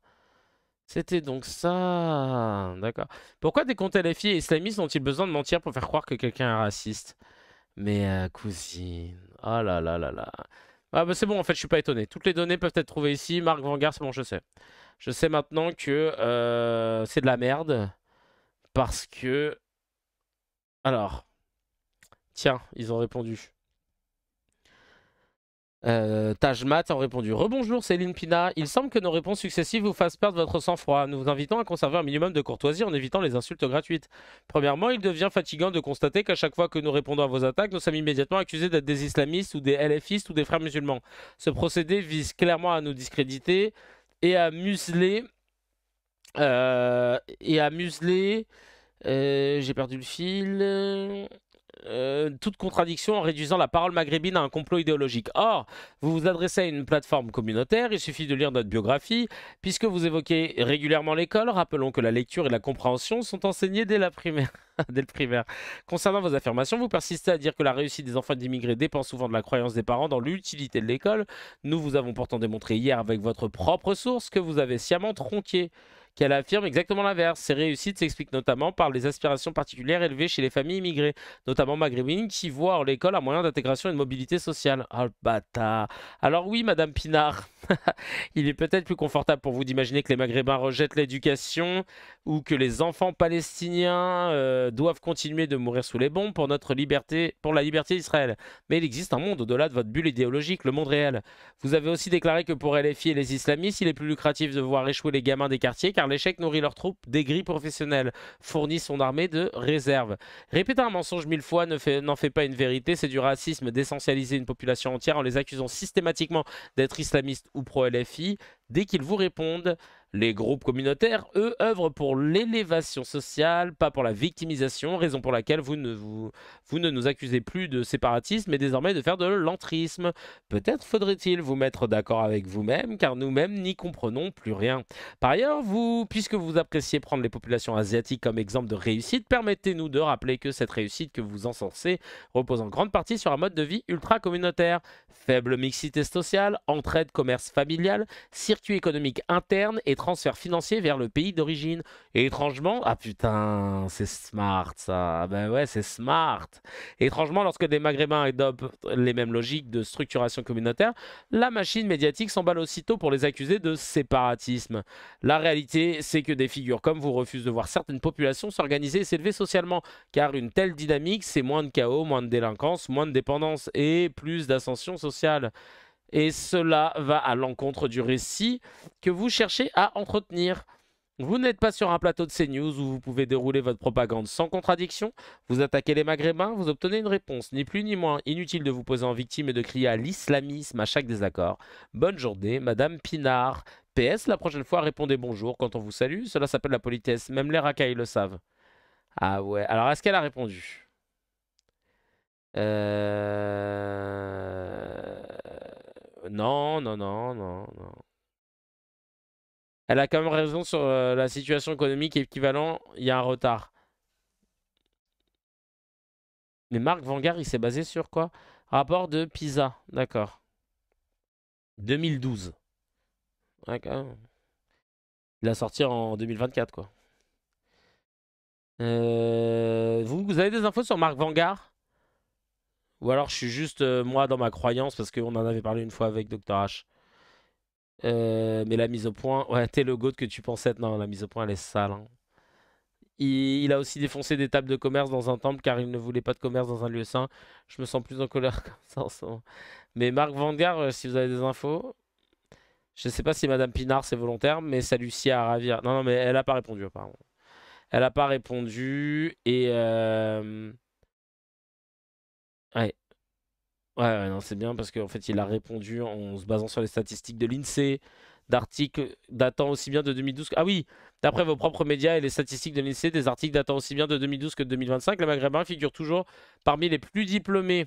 C'était donc ça. D'accord. Pourquoi des comptes LFI et islamistes ont-ils besoin de mentir pour faire croire que quelqu'un est raciste? Mais cousine. Oh là là là là. Ah bah c'est bon, en fait, je suis pas étonné. Toutes les données peuvent être trouvées ici. Marc Vanguard, c'est bon, je sais. Je sais maintenant que c'est de la merde. Parce que... Alors. Tiens, ils ont répondu. Tajmat a répondu: Rebonjour Céline Pina, il semble que nos réponses successives vous fassent perdre votre sang-froid. Nous vous invitons à conserver un minimum de courtoisie en évitant les insultes gratuites. Premièrement, il devient fatigant de constater qu'à chaque fois que nous répondons à vos attaques, nous sommes immédiatement accusés d'être des islamistes ou des LFistes ou des frères musulmans. Ce procédé vise clairement à nous discréditer et à museler... j'ai perdu le fil... toute contradiction en réduisant la parole maghrébine à un complot idéologique. Or, vous vous adressez à une plateforme communautaire, il suffit de lire notre biographie, puisque vous évoquez régulièrement l'école, rappelons que la lecture et la compréhension sont enseignées dès la primaire. Dès le primaire. Concernant vos affirmations, vous persistez à dire que la réussite des enfants d'immigrés dépend souvent de la croyance des parents dans l'utilité de l'école. Nous vous avons pourtant démontré hier avec votre propre source que vous avez sciemment tronqué. qu'elle affirme exactement l'inverse. Ces réussites s'expliquent notamment par les aspirations particulières élevées chez les familles immigrées, notamment maghrébines, qui voient l'école un moyen d'intégration et de mobilité sociale. Ah, le bâtard. Alors oui, Madame Pinard, il est peut-être plus confortable pour vous d'imaginer que les Maghrébins rejettent l'éducation ou que les enfants palestiniens doivent continuer de mourir sous les bombes pour notre liberté, pour la liberté d'Israël. Mais il existe un monde au-delà de votre bulle idéologique, le monde réel. Vous avez aussi déclaré que pour LFI et les islamistes, il est plus lucratif de voir échouer les gamins des quartiers car l'échec nourrit leurs troupes d'aigris professionnels, fournit son armée de réserve. Répéter un mensonge 1000 fois n'en fait pas une vérité, c'est du racisme d'essentialiser une population entière en les accusant systématiquement d'être islamistes ou pro-LFI. Dès qu'ils vous répondent, les groupes communautaires, eux, œuvrent pour l'élévation sociale, pas pour la victimisation, raison pour laquelle vous ne nous accusez plus de séparatisme, mais désormais de faire de l'entrisme. Peut-être faudrait-il vous mettre d'accord avec vous-même, car nous-mêmes n'y comprenons plus rien. Par ailleurs, puisque vous appréciez prendre les populations asiatiques comme exemple de réussite, permettez-nous de rappeler que cette réussite que vous encensez repose en grande partie sur un mode de vie ultra-communautaire. Faible mixité sociale, entraide, commerce familial, circuit économique interne et transfert financier vers le pays d'origine. Et étrangement, ah putain, c'est smart ça, ben ouais, c'est smart. Et étrangement, lorsque des Maghrébins adoptent les mêmes logiques de structuration communautaire, la machine médiatique s'emballe aussitôt pour les accuser de séparatisme. La réalité, c'est que des figures comme vous refusent de voir certaines populations s'organiser et s'élever socialement, car une telle dynamique, c'est moins de chaos, moins de délinquance, moins de dépendance et plus d'ascension sociale. Et cela va à l'encontre du récit que vous cherchez à entretenir. Vous n'êtes pas sur un plateau de CNews où vous pouvez dérouler votre propagande sans contradiction. Vous attaquez les Maghrébins, vous obtenez une réponse, ni plus ni moins. Inutile de vous poser en victime et de crier à l'islamisme à chaque désaccord. Bonne journée, Madame Pinard. PS, la prochaine fois, répondez bonjour quand on vous salue. Cela s'appelle la politesse. Même les racailles le savent. Ah ouais. Alors, est-ce qu'elle a répondu? Non, non, non, non, non. Elle a quand même raison sur la situation économique équivalent, il y a un retard. Mais Marc Vanguard, il s'est basé sur quoi? Rapport de PISA, d'accord. 2012. Ouais, quand même. Il a sorti en 2024, quoi. Vous avez des infos sur Marc Vanguard? Ou alors je suis juste moi dans ma croyance parce qu'on en avait parlé une fois avec Dr H. Mais la mise au point, ouais, t'es le goat que tu pensais être. Non, la mise au point elle est sale. Hein. Il a aussi défoncé des tables de commerce dans un temple car il ne voulait pas de commerce dans un lieu saint. Je me sens plus en colère comme ça en ce moment. Mais Marc Vanguard, si vous avez des infos, je sais pas si Madame Pinard c'est volontaire, mais ça Lucie à ravir. Non, non, mais elle a pas répondu apparemment. Elle a pas répondu et ouais. Ouais, non, c'est bien parce qu'en fait, il a répondu en se basant sur les statistiques de l'INSEE, d'articles datant aussi bien de 2012 Ah oui, d'après vos propres médias et les statistiques de l'INSEE, des articles datant aussi bien de 2012 que de 2025, les Maghrébins figurent toujours parmi les plus diplômés.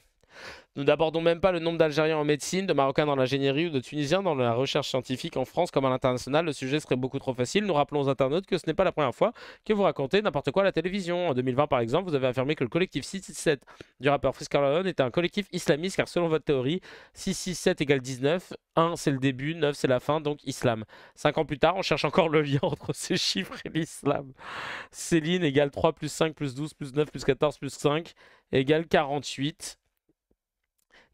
Nous n'abordons même pas le nombre d'Algériens en médecine, de Marocains dans l'ingénierie ou de Tunisiens dans la recherche scientifique en France comme à l'international. Le sujet serait beaucoup trop facile. Nous rappelons aux internautes que ce n'est pas la première fois que vous racontez n'importe quoi à la télévision. En 2020, par exemple, vous avez affirmé que le collectif 667 du rappeur Frisk Orleans était un collectif islamiste car selon votre théorie, 667 égale 19, 1 c'est le début, 9 c'est la fin, donc islam. 5 ans plus tard, on cherche encore le lien entre ces chiffres et l'islam. Céline égale 3 plus 5 plus 12 plus 9 plus 14 plus 5 égale 48.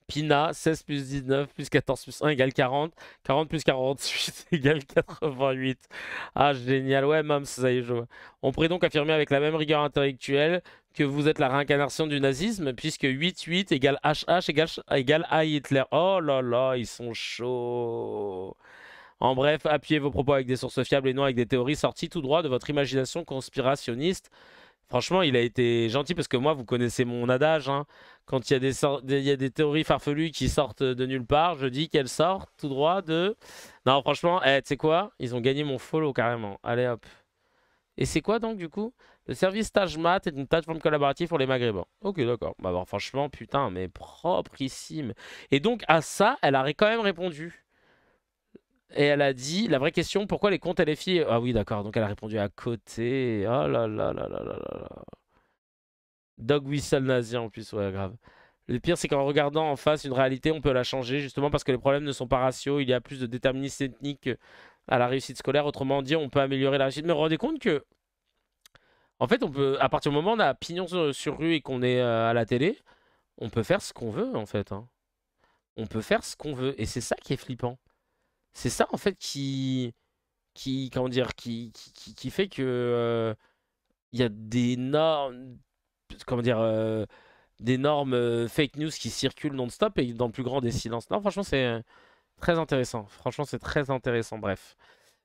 Pina, 16 plus 19 plus 14 plus 1 égale 40. 40 plus 48 égale 88. Ah, génial. Ouais, Mams, ça y est, je vois. On pourrait donc affirmer avec la même rigueur intellectuelle que vous êtes la réincarnation du nazisme, puisque 8 égale HH égale A Hitler. Oh là là, ils sont chauds. En bref, appuyez vos propos avec des sources fiables et non avec des théories sorties tout droit de votre imagination conspirationniste. Franchement, il a été gentil parce que moi, vous connaissez mon adage. Hein. Quand il y a des théories farfelues qui sortent de nulle part, je dis qu'elles sortent tout droit de... Non, franchement, tu sais quoi? Ils ont gagné mon follow carrément. Allez hop. Et c'est quoi donc du coup? Le service Tajmat est une plateforme collaborative pour les Maghrébins. Ok, d'accord. Bah, bon, franchement, putain, mais proprissime. Et donc à ça, elle a quand même répondu. Et elle a dit, la vraie question, pourquoi les comptes LFI... Ah oui, d'accord, donc elle a répondu à côté. Oh là là là là là là là. Dog whistle nazi en plus, ouais, grave. Le pire, c'est qu'en regardant en face une réalité, on peut la changer, justement parce que les problèmes ne sont pas raciaux. Il y a plus de déterminisme ethnique à la réussite scolaire. Autrement dit, on peut améliorer la réussite. Mais vous vous rendez compte que, en fait, on peut, à partir du moment où on a pignon sur rue et qu'on est à la télé, on peut faire ce qu'on veut, en fait. Hein. On peut faire ce qu'on veut. Et c'est ça qui est flippant. C'est ça, en fait, comment dire, qui fait que il y a des normes, comment dire, des normes fake news qui circulent non-stop et dans le plus grand des silences. Non, franchement, c'est très intéressant. Franchement, c'est très intéressant. Bref.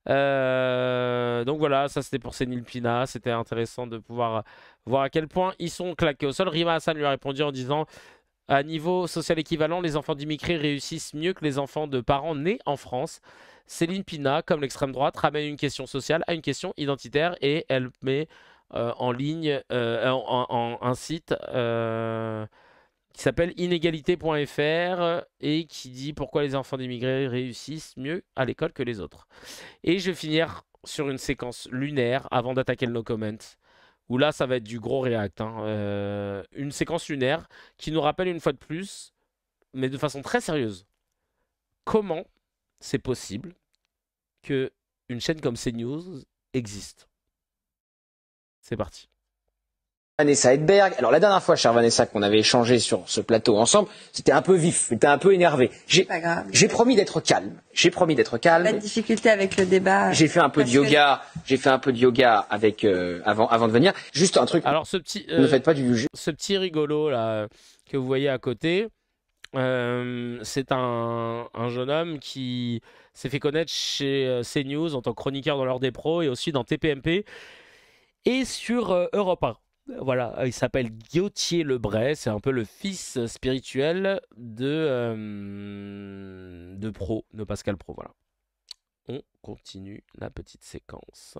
Donc voilà, ça c'était pour Senil Pina. C'était intéressant de pouvoir voir à quel point ils sont claqués au sol. Rima Hassan lui a répondu en disant: à niveau social équivalent, les enfants d'immigrés réussissent mieux que les enfants de parents nés en France. Céline Pina, comme l'extrême droite, ramène une question sociale à une question identitaire et elle met en ligne un site qui s'appelle inégalité.fr et qui dit pourquoi les enfants d'immigrés réussissent mieux à l'école que les autres. Et je vais finir sur une séquence lunaire avant d'attaquer le no comment, où là ça va être du gros react. Hein. Une séquence lunaire qui nous rappelle une fois de plus, mais de façon très sérieuse, comment c'est possible que une chaîne comme CNews existe. C'est parti. Vanessa Hedberg. Alors la dernière fois, chère Vanessa, qu'on avait échangé sur ce plateau ensemble, c'était un peu vif, c'était un peu énervé. J'ai promis d'être calme. J'ai promis d'être calme. Pas de difficulté avec le débat. J'ai fait un peu de yoga. J'ai fait un peu de yoga avec avant de venir. Juste un truc. Alors ce petit, ne faites pas du ce petit rigolo là que vous voyez à côté, c'est un jeune homme qui s'est fait connaître chez CNews en tant que chroniqueur dans l'heure des pros et aussi dans TPMP et sur Europe 1. Voilà, il s'appelle Gauthier Lebray, c'est un peu le fils spirituel de Pro, de Pascal Pro. Voilà. On continue la petite séquence.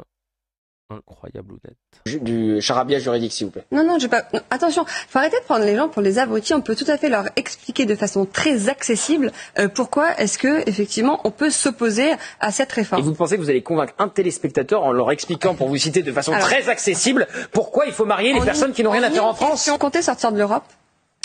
Incroyable ou net. Du charabia juridique, s'il vous plaît. Non, j'ai pas. Non, attention, faut arrêter de prendre les gens pour les abrutis. On peut tout à fait leur expliquer de façon très accessible pourquoi est-ce que effectivement on peut s'opposer à cette réforme. Et vous pensez que vous allez convaincre un téléspectateur en leur expliquant, pour vous citer de façon très accessible, pourquoi il faut marier les personnes qui n'ont rien à faire en France? Vous comptez sortir de l'Europe?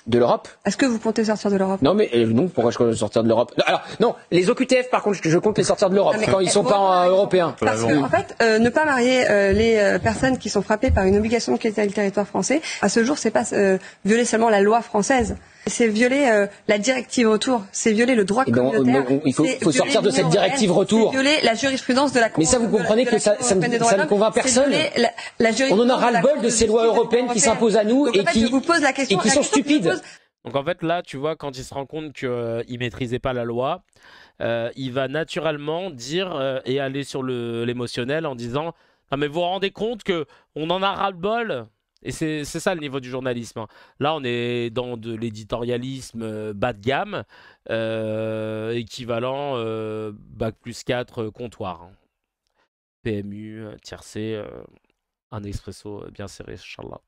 De l'Europe? Est-ce que vous comptez sortir de l'Europe? Non, mais non, pourquoi je compte sortir de l'Europe? Alors, non, les OQTF, par contre, je compte les sortir de l'Europe quand ils sont pas européens. Parce que, en fait, ne pas marier les personnes qui sont frappées par une obligation de quitter le territoire français, à ce jour, c'est pas violer seulement la loi française. C'est violer la directive retour, c'est violer le droit communautaire. Il faut sortir de cette directive retour. C'est violer la jurisprudence de la Cour. Mais ça, vous comprenez que ça ne convainc personne. On en a ras-le-bol de ces lois européennes qui s'imposent à nous et qui sont stupides. Donc en fait là, tu vois, quand il se rend compte qu'il maîtrisait pas la loi, il va naturellement dire et aller sur l'émotionnel en disant « Ah mais vous vous rendez compte qu'on en a ras-le-bol ?» Et c'est ça le niveau du journalisme. Hein. Là, on est dans de l'éditorialisme bas de gamme, équivalent Bac plus 4 comptoir. Hein. PMU, tiercé, un expresso bien serré, Inch'Allah.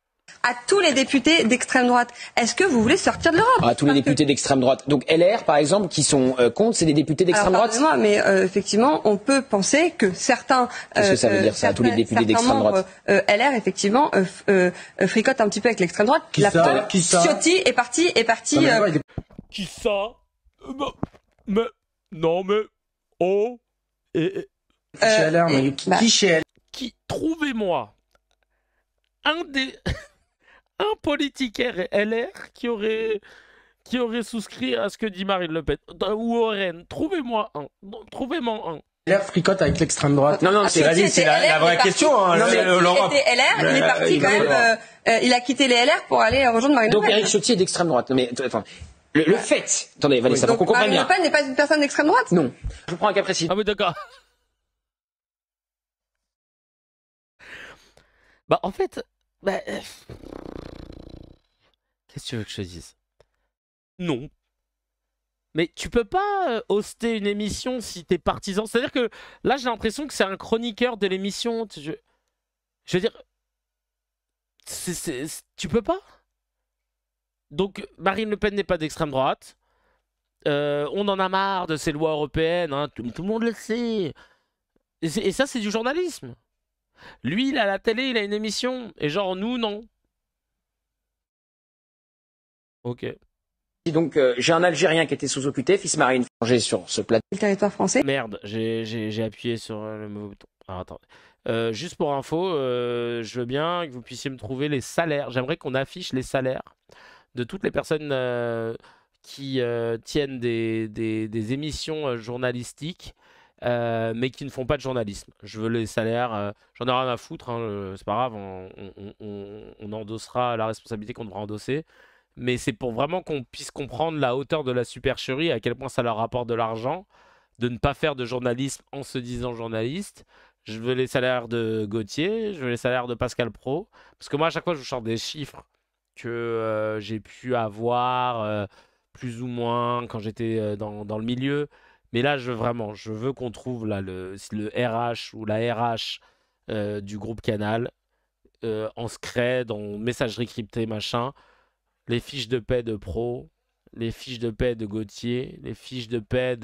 À tous les députés d'extrême droite, est-ce que vous voulez sortir de l'Europe? À tous les députés d'extrême droite. Donc LR, par exemple, qui sont contre, c'est des députés d'extrême droite? Pardonnez-moi, mais effectivement, on peut penser que certains... Qu'est-ce que ça veut dire, ça, à tous les députés d'extrême droite? LR, effectivement, fricote un petit peu avec l'extrême droite. Qui ça? Ciotti est parti... Qui ça? Mais... Non, mais... Oh... Chez LR, mais qui chez LR? Trouvez-moi un politique LR qui aurait souscrit à ce que dit Marine Le Pen ou au RN. Trouvez-moi un. LR fricote avec l'extrême droite. Non, c'est la vraie question. Hein, l'Europe. LR, il est parti quand même. Il a quitté les LR pour aller rejoindre Marine Le Pen. Donc Éric Ciotti est d'extrême droite. Non, mais attends. Le fait. Attendez, Vanessa, pour qu'on comprenne bien. Marine Le Pen n'est pas une personne d'extrême droite? Non. Je vous prends un cas précis. Ah oui, d'accord. Bah en fait, qu'est-ce que tu veux que je te dise? Non. Mais tu peux pas hoster une émission si t'es partisan. C'est-à-dire que là, j'ai l'impression que c'est un chroniqueur de l'émission. Je veux dire, tu peux pas. Donc Marine Le Pen n'est pas d'extrême droite. On en a marre de ces lois européennes. Hein. Tout le monde le sait. Et ça, c'est du journalisme. Lui, il a la télé, il a une émission. Et genre, nous, non. Ok. Donc j'ai un Algérien qui était sous OQTF, il se marie une Française sur ce plateau. Le territoire français. Merde, j'ai appuyé sur le mauvais bouton. Alors attendez. Juste pour info, je veux bien que vous puissiez me trouver les salaires. J'aimerais qu'on affiche les salaires de toutes les personnes qui tiennent des émissions journalistiques, mais qui ne font pas de journalisme. Je veux les salaires. J'en ai rien à foutre, hein, c'est pas grave, on endossera la responsabilité qu'on devra endosser. Mais c'est pour vraiment qu'on puisse comprendre la hauteur de la supercherie, à quel point ça leur rapporte de l'argent, de ne pas faire de journalisme en se disant journaliste. Je veux les salaires de Gauthier, je veux les salaires de Pascal Praud. Parce que moi, à chaque fois, je vous sors des chiffres que j'ai pu avoir plus ou moins quand j'étais dans le milieu. Mais là, je veux qu'on trouve là, le RH ou la RH du groupe Canal en secret, dans messagerie cryptée, machin. Les fiches de paie de Pro, les fiches de paie de Gauthier, les fiches de paie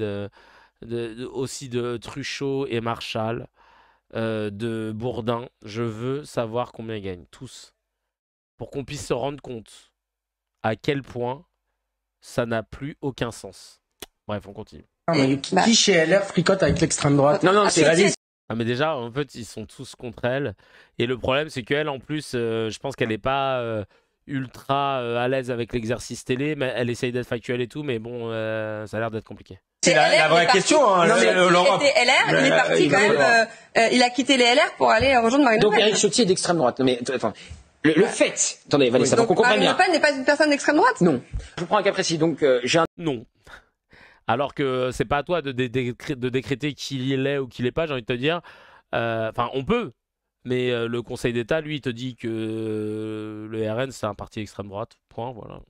aussi de Truchot et Marchal, de Bourdin. Je veux savoir combien ils gagnent, tous. Pour qu'on puisse se rendre compte à quel point ça n'a plus aucun sens. Bref, on continue. Mais qui chez LR fricote avec l'extrême droite? Non, c'est réaliste. Ah mais déjà, en fait, ils sont tous contre elle. Et le problème, c'est qu'elle, en plus, je pense qu'elle n'est pas ultra à l'aise avec l'exercice télé, mais elle essaye d'être factuelle et tout, mais bon, ça a l'air d'être compliqué. C'est la vraie question. Hein, non, mais il était LR, il est parti quand même. Il a quitté les LR pour aller rejoindre Marine Le Pen. Donc Éric Ciotti est d'extrême droite. Non mais attends, le fait. Attendez, Vanessa, donc on comprenne bien. Marine Le Pen n'est pas une personne d'extrême droite? Non. Je vous prends un cas précis. Donc j'ai un. Non. Alors que c'est pas à toi de décréter qui il est ou qui l'est pas, j'ai envie de te dire. Enfin, on peut. Mais le Conseil d'État, lui, il te dit que le RN, c'est un parti d'extrême droite. Point, voilà.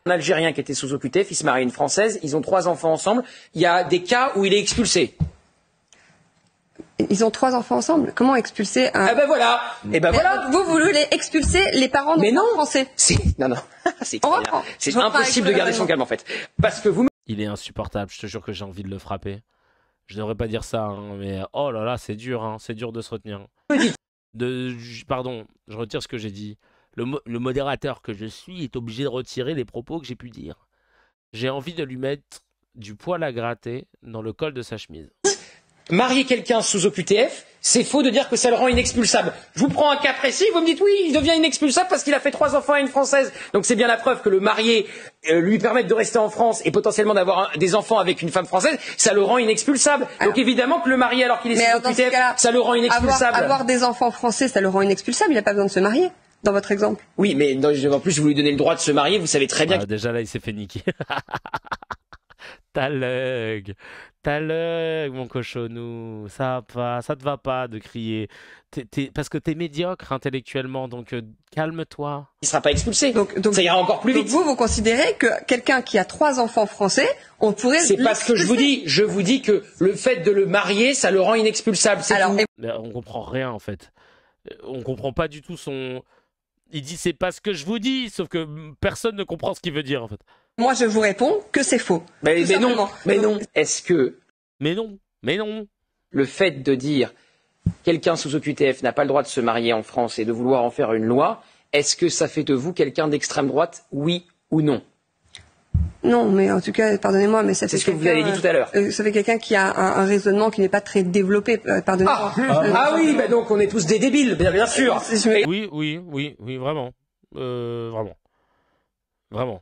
Un Algérien qui était sous OQTF, il se marie une Française, ils ont 3 enfants ensemble. Il y a des cas où il est expulsé. Ils ont 3 enfants ensemble. Comment expulser un... Ah ben voilà. Et ben voilà. Vous voulez expulser les parents de français? Non. C'est impossible de garder son calme en fait. Parce que vous. Il est insupportable. Je te jure que j'ai envie de le frapper. Je devrais pas dire ça, hein, mais oh là là, c'est dur, hein, c'est dur de se retenir. Pardon, je retire ce que j'ai dit. Le modérateur que je suis est obligé de retirer les propos que j'ai pu dire. J'ai envie de lui mettre du poil à gratter dans le col de sa chemise. Marier quelqu'un sous OQTF, c'est faux de dire que ça le rend inexpulsable. Je vous prends un cas précis, vous me dites oui, il devient inexpulsable parce qu'il a fait 3 enfants à une Française. Donc c'est bien la preuve que le marié lui permettre de rester en France et potentiellement d'avoir des enfants avec une femme française, ça le rend inexpulsable. Alors, donc évidemment que le marié alors qu'il est sous OQTF, ça le rend inexpulsable. Avoir des enfants français, ça le rend inexpulsable, il n'a pas besoin de se marier. Dans votre exemple. Oui, mais en plus, vous lui donnez le droit de se marier, vous savez très bien. Déjà là, il s'est fait niquer. T'as l'œil, mon cochonou. Ça te va pas de crier. Parce que t'es médiocre intellectuellement, donc calme-toi. Il sera pas expulsé, donc ça ira encore plus vite. Donc vous considérez que quelqu'un qui a 3 enfants français, on pourrait... C'est pas ce que je vous dis. Je vous dis que le fait de le marier, ça le rend inexpulsable. Alors, on comprend rien en fait. On comprend pas du tout son... Il dit c'est pas ce que je vous dis, sauf que personne ne comprend ce qu'il veut dire en fait. Moi je vous réponds que c'est faux. Mais non. Est-ce que... Mais non. Le fait de dire quelqu'un sous OQTF n'a pas le droit de se marier en France et de vouloir en faire une loi, est-ce que ça fait de vous quelqu'un d'extrême droite, oui ou non? Non, mais en tout cas, pardonnez-moi, mais ça fait... C'est ce que vous avez dit tout à l'heure. Ça fait quelqu'un qui a un raisonnement qui n'est pas très développé, pardonnez-moi. Oui, bah donc on est tous des débiles, bien sûr. Oui, vraiment. Vraiment.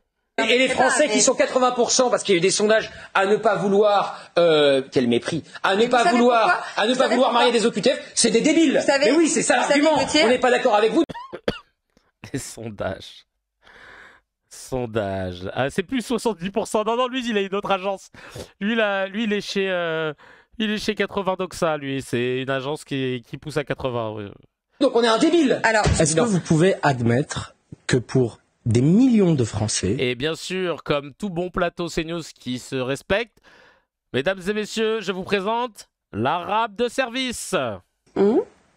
Et les Français qui sont 80%, parce qu'il y a eu des sondages, à ne pas vouloir, quel mépris, à ne pas vouloir marier des OQTF, c'est des débiles. Mais oui, c'est ça l'argument. On n'est pas d'accord avec vous. Les sondages. Ah, c'est plus 70%. Non, lui, il a une autre agence. Lui, il est chez 80 Doxa, lui. C'est une agence qui pousse à 80. Oui. Donc on est un débile. Alors, est-ce que vous pouvez admettre que pour des millions de Français... Et bien sûr, comme tout bon plateau CNews qui se respecte, mesdames et messieurs, je vous présente l'arabe de service.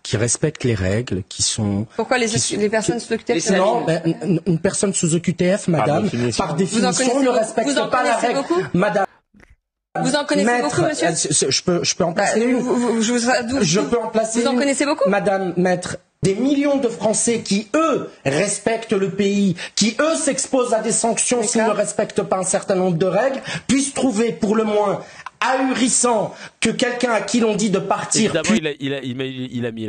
Qui respectent les règles, qui sont... Pourquoi les personnes sous OQTF? Non, une personne sous OQTF, madame, par définition, ne respecte pas la règle. Madame. Vous en connaissez beaucoup, monsieur? Je peux en placer une. Je peux en placer une. Vous en connaissez beaucoup? Madame, maître, des millions de Français qui, eux, respectent le pays, qui, eux, s'exposent à des sanctions s'ils ne respectent pas un certain nombre de règles, puissent trouver pour le moins ahurissant que quelqu'un à qui l'on dit de partir... Évidemment, il a mis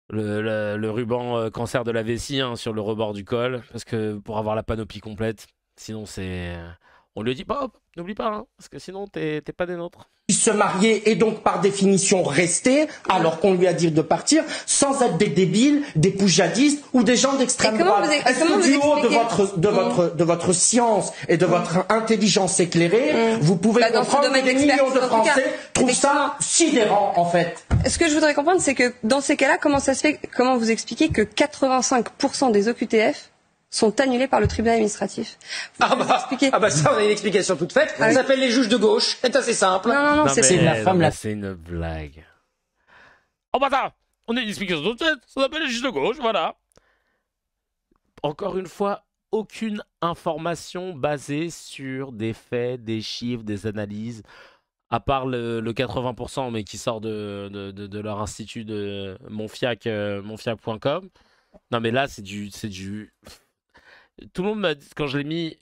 le ruban cancer de la vessie hein, sur le rebord du col, parce que pour avoir la panoplie complète, sinon c'est... On lui dit pas, n'oublie pas, hein, parce que sinon t'es pas des nôtres. Se marier et donc par définition rester, alors qu'on lui a dit de partir, sans être des débiles, des poujadistes ou des gens d'extrême droite. Est-ce que du haut de votre science et de votre intelligence éclairée, vous pouvez comprendre que des millions de Français trouvent ça sidérant en fait? Ce que je voudrais comprendre, c'est que dans ces cas-là, comment vous expliquez que 85% des OQTF sont annulés par le tribunal administratif. Ça, on a une explication toute faite. Ça s'appelle les juges de gauche. C'est assez simple. Non, c'est la femme là. C'est une blague. Oh bah ça, on a une explication toute faite. Ça s'appelle les juges de gauche, voilà. Encore une fois, aucune information basée sur des faits, des chiffres, des analyses, à part le 80%, mais qui sort de leur institut de monfiac.com. Non mais là, c'est du... Tout le monde m'a dit, quand je l'ai mis,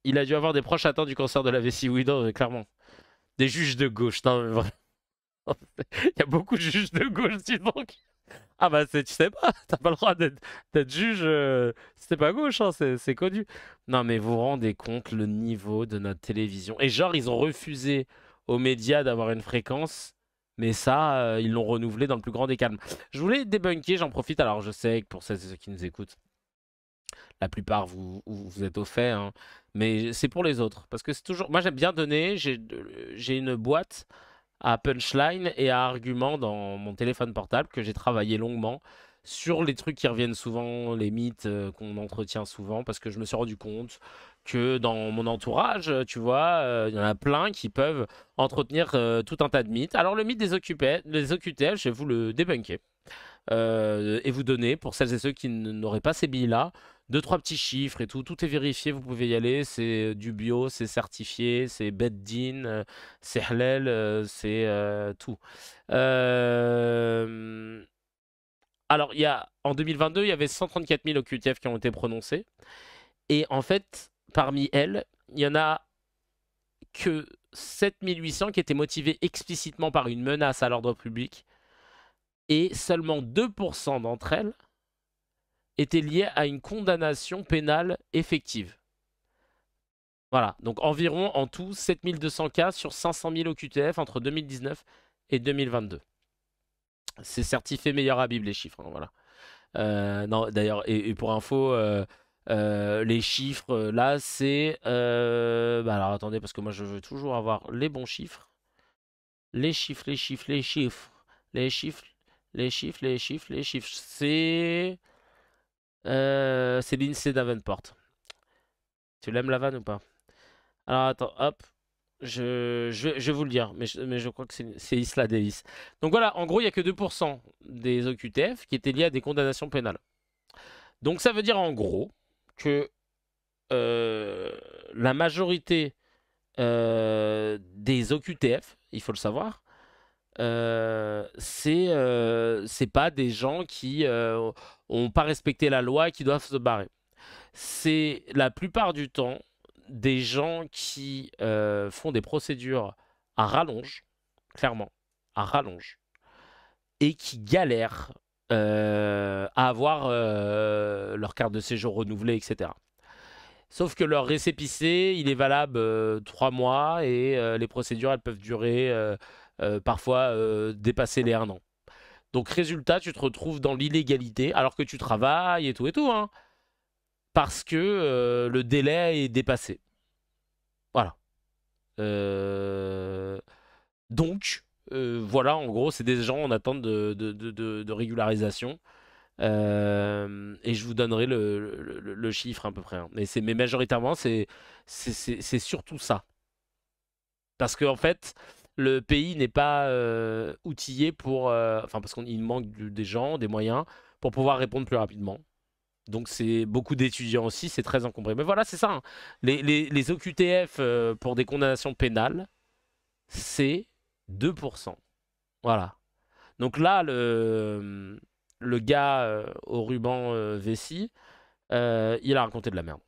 il a dû avoir des proches atteints du cancer de la vessie. Oui, non, clairement. Des juges de gauche. Non, mais vraiment. Il y a beaucoup de juges de gauche, dis donc. Ah bah, tu sais pas, t'as pas le droit d'être juge. C'était pas gauche, hein, c'est connu. Non, mais vous vous rendez compte le niveau de notre télévision. Et genre, ils ont refusé aux médias d'avoir une fréquence. Mais ça, ils l'ont renouvelé dans le plus grand des calmes. Je voulais débunker, j'en profite. Alors, je sais que pour ceux qui nous écoutent, la plupart, vous êtes au fait, hein. Mais c'est pour les autres. Parce que c'est toujours... Moi, j'aime bien donner. J'ai une boîte à punchline et à arguments dans mon téléphone portable que j'ai travaillé longuement sur les trucs qui reviennent souvent, les mythes qu'on entretient souvent. Parce que je me suis rendu compte que dans mon entourage, tu vois, il y en a plein qui peuvent entretenir tout un tas de mythes. Alors, le mythe des OQTF, je vais vous le débunker. Et vous donner, pour celles et ceux qui n'auraient pas ces billes-là, 2-3 petits chiffres et tout. Tout est vérifié, vous pouvez y aller. C'est du bio, c'est certifié, c'est Beddin, c'est halal, c'est tout. Alors, en 2022, il y avait 134 000 OQTF qui ont été prononcés. Et en fait, parmi elles, il n'y en a que 7 800 qui étaient motivés explicitement par une menace à l'ordre public. Et seulement 2% d'entre elles étaient liées à une condamnation pénale effective. Voilà, donc environ en tout 7200 cas sur 500 000 OQTF entre 2019 et 2022. C'est certifié meilleur Habib les chiffres, hein, voilà. Non, d'ailleurs, et pour info, les chiffres, là, c'est... alors attendez, parce que moi je veux toujours avoir les bons chiffres. Les chiffres. C'est l'INSEE Davenport. Tu l'aimes la vanne ou pas? Alors attends, hop. Je vais vous le dire, mais je crois que c'est Isla Davis. Donc voilà, en gros, il n'y a que 2% des OQTF qui étaient liés à des condamnations pénales. Donc ça veut dire en gros que la majorité des OQTF, il faut le savoir, c'est pas des gens qui ont pas respecté la loi et qui doivent se barrer. C'est la plupart du temps des gens qui font des procédures à rallonge, clairement, à rallonge, et qui galèrent à avoir leur carte de séjour renouvelée, etc. Sauf que leur récépissé, il est valable 3 mois et les procédures, elles peuvent durer parfois dépasser les 1 an. Donc résultat, tu te retrouves dans l'illégalité alors que tu travailles et tout, hein, parce que le délai est dépassé. Voilà. Donc, voilà, en gros, c'est des gens en attente de régularisation. Et je vous donnerai le chiffre à peu près, hein. Mais majoritairement, c'est surtout ça. Parce qu'en fait, le pays n'est pas outillé pour... Enfin, parce qu'il manque des gens, des moyens, pour pouvoir répondre plus rapidement. Donc, c'est beaucoup d'étudiants aussi, c'est très encombré. Mais voilà, c'est ça, hein. Les OQTF pour des condamnations pénales, c'est 2%. Voilà. Donc là, le gars au ruban vessie, il a raconté de la merde.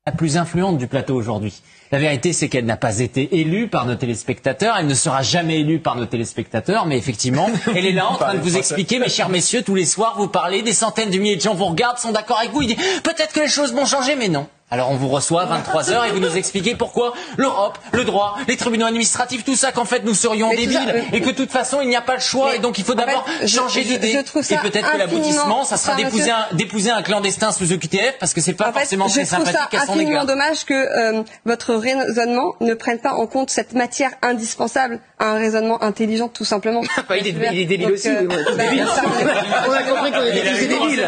La plus influente du plateau aujourd'hui. La vérité, c'est qu'elle n'a pas été élue par nos téléspectateurs. Elle ne sera jamais élue par nos téléspectateurs. Mais effectivement, elle est là en train de vous expliquer, mes chers messieurs, tous les soirs, vous parlez, des centaines de milliers de gens vous regardent, sont d'accord avec vous. Il dit, peut-être que les choses vont changer, mais non. Alors on vous reçoit à 23h et vous nous expliquez pourquoi l'Europe, le droit, les tribunaux administratifs, tout ça, qu'en fait nous serions débiles et que de toute façon il n'y a pas le choix et donc il faut d'abord changer d'idée. Et peut-être que l'aboutissement, ça sera d'épouser un clandestin sous OQTF parce que c'est pas forcément très sympathique à son égard. Je trouve ça infiniment dommage que votre raisonnement ne prenne pas en compte cette matière indispensable à un raisonnement intelligent tout simplement. Il est débile aussi. On a compris qu'on était tous débiles.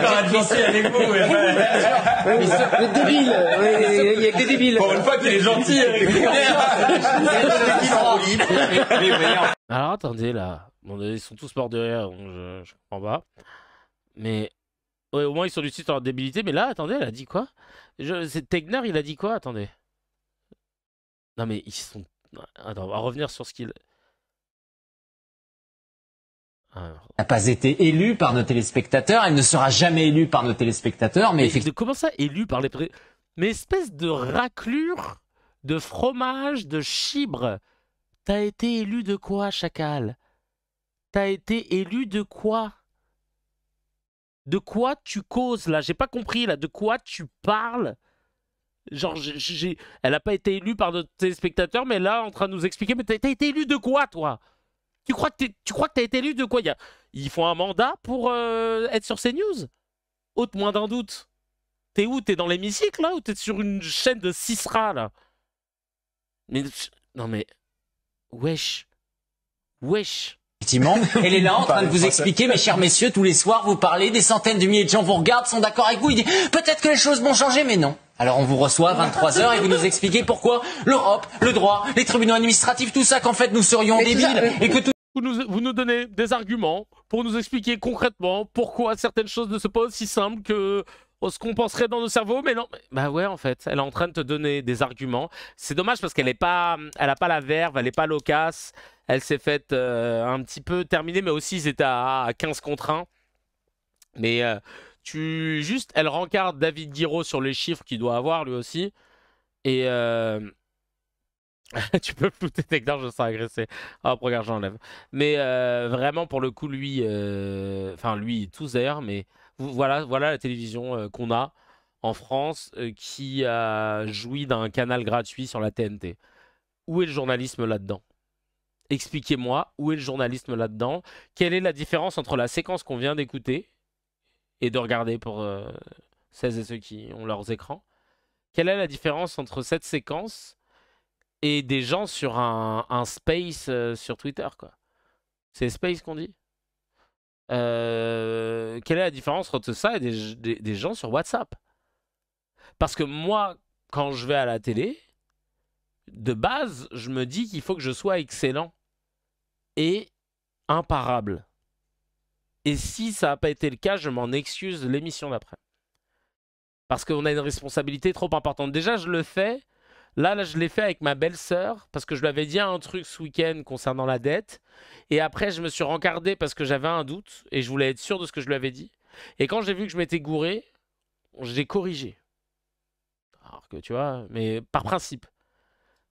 Débile. Il y a que des débiles. Pour une fois qu'il est gentil avec Alors attendez là, bon, ils sont tous morts de rire, donc je comprends pas. Mais ouais, au moins ils sont lucides sur leur débilité. Mais là, attendez, elle a dit quoi? C'est Tegner, il a dit quoi? Attendez. Non mais ils sont... Attends, on va revenir sur ce qu'il... n'a pas été élue par nos téléspectateurs, elle ne sera jamais élue par nos téléspectateurs, mais effectivement... Comment ça, élue par les... Mais espèce de raclure, de fromage, de chibre. T'as été élu de quoi, chacal? T'as été élu de quoi? De quoi tu causes, là? J'ai pas compris, là. De quoi tu parles? Genre, elle a pas été élue par notre téléspectateur, mais là, en train de nous expliquer, mais t'as été élu de quoi, toi? Tu crois que t'as été élu de quoi? Ils font un mandat pour être sur CNews? Ôte moins d'un doute. T'es où? T'es dans l'hémicycle, là? Ou t'es sur une chaîne de Sisra, là? Mais... Non, mais... Wesh. Wesh. Effectivement, elle est là en train de vous expliquer, mes chers messieurs, tous les soirs, vous parlez, des centaines de milliers de gens vous regardent, sont d'accord avec vous. Il dit, peut-être que les choses vont changer, mais non. Alors on vous reçoit à 23h et vous nous expliquez pourquoi l'Europe, le droit, les tribunaux administratifs, tout ça, qu'en fait nous serions débiles et que tout... Vous nous donnez des arguments pour nous expliquer concrètement pourquoi certaines choses ne sont pas aussi simples que ce qu'on penserait dans nos cerveaux, mais non. Bah ouais, en fait, elle est en train de te donner des arguments. C'est dommage parce qu'elle n'a pas la verve, elle n'est pas loquace. Elle s'est faite un petit peu terminer, mais aussi ils étaient à 15 contre 1. Mais elle rencarde David Guiraud sur les chiffres qu'il doit avoir lui aussi. Et tu peux flouter Tegner, je serai agressé. Hop, regarde, j'enlève. Mais vraiment, pour le coup, lui, enfin lui, tous d'ailleurs, mais voilà la télévision qu'on a en France qui a joui d'un canal gratuit sur la TNT. Où est le journalisme là-dedans? Expliquez-moi, où est le journalisme là-dedans? Quelle est la différence entre la séquence qu'on vient d'écouter et de regarder pour celles et ceux qui ont leurs écrans? Quelle est la différence entre cette séquence et des gens sur un space sur Twitter, quoi? C'est space qu'on dit? Quelle est la différence entre ça et des gens sur WhatsApp? Parce que moi, quand je vais à la télé, de base, je me dis qu'il faut que je sois excellent et imparable. Et si ça n'a pas été le cas, je m'en excuse l'émission d'après. Parce qu'on a une responsabilité trop importante. Déjà, je le fais. Là, je l'ai fait avec ma belle-sœur parce que je lui avais dit un truc ce week-end concernant la dette. Et après, je me suis rencardé parce que j'avais un doute et je voulais être sûr de ce que je lui avais dit. Et quand j'ai vu que je m'étais gouré, j'ai corrigé. Alors que tu vois, mais par principe.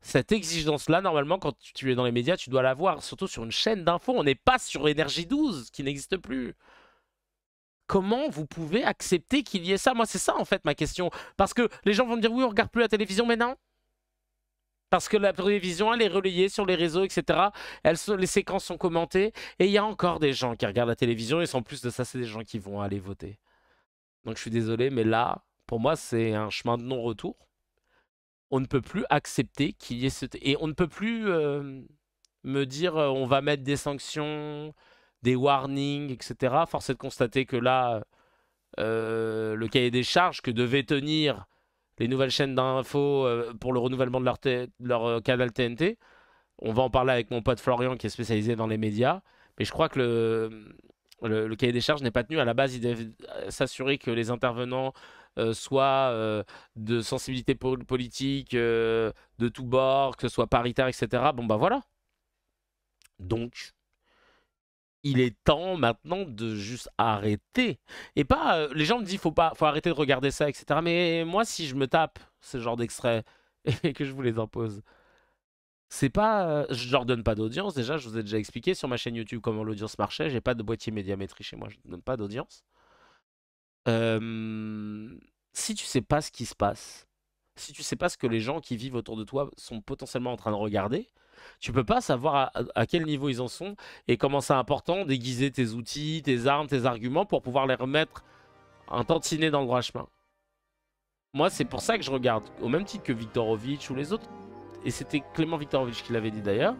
Cette exigence-là, normalement, quand tu es dans les médias, tu dois l'avoir. Surtout sur une chaîne d'infos. On n'est pas sur Énergie 12, qui n'existe plus. Comment vous pouvez accepter qu'il y ait ça? Moi, c'est ça, en fait, ma question. Parce que les gens vont me dire, oui, on regarde plus la télévision, mais non. Parce que la télévision, elle est relayée sur les réseaux, etc. Les séquences sont commentées. Et il y a encore des gens qui regardent la télévision. Et en plus de ça, c'est des gens qui vont aller voter. Donc, je suis désolé, mais là, pour moi, c'est un chemin de non-retour. On ne peut plus accepter qu'il y ait ce... Et on ne peut plus me dire on va mettre des sanctions, des warnings, etc. Force est de constater que là, le cahier des charges que devaient tenir les nouvelles chaînes d'infos pour le renouvellement de leur canal TNT, on va en parler avec mon pote Florian qui est spécialisé dans les médias, mais je crois que le cahier des charges n'est pas tenu. À la base, il devait s'assurer que les intervenants soit de sensibilité politique, de tous bords, que ce soit paritaire, etc. Bon bah voilà. Donc, il est temps maintenant de juste arrêter. Et pas, les gens me disent faut arrêter de regarder ça, etc. Mais moi, si je me tape ce genre d'extrait et que je vous les impose, c'est pas, je leur donne pas d'audience. Déjà, je vous ai déjà expliqué sur ma chaîne YouTube comment l'audience marchait. J'ai pas de boîtier médiamétrie chez moi, je ne donne pas d'audience. Si tu sais pas ce qui se passe, si tu sais pas ce que les gens qui vivent autour de toi sont potentiellement en train de regarder, tu peux pas savoir à quel niveau ils en sont et comment c'est important d'aiguiser tes outils, tes armes, tes arguments pour pouvoir les remettre un tantinet dans le droit chemin. Moi, c'est pour ça que je regarde, au même titre que Viktorovitch ou les autres. Et c'était Clément Viktorovitch qui l'avait dit d'ailleurs.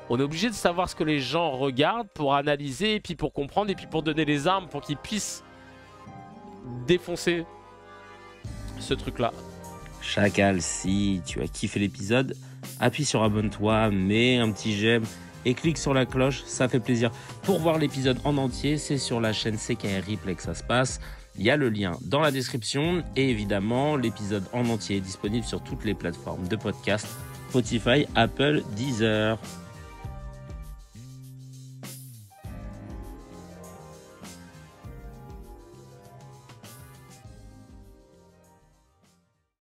On est obligé de savoir ce que les gens regardent pour analyser et puis pour comprendre et puis pour donner les armes pour qu'ils puissent défoncer ce truc-là. Chacal, si tu as kiffé l'épisode, appuie sur abonne-toi, mets un petit j'aime et clique sur la cloche, ça fait plaisir. Pour voir l'épisode en entier, c'est sur la chaîne CKR Replay que ça se passe. Il y a le lien dans la description et évidemment, l'épisode en entier est disponible sur toutes les plateformes de podcast, Spotify, Apple, Deezer.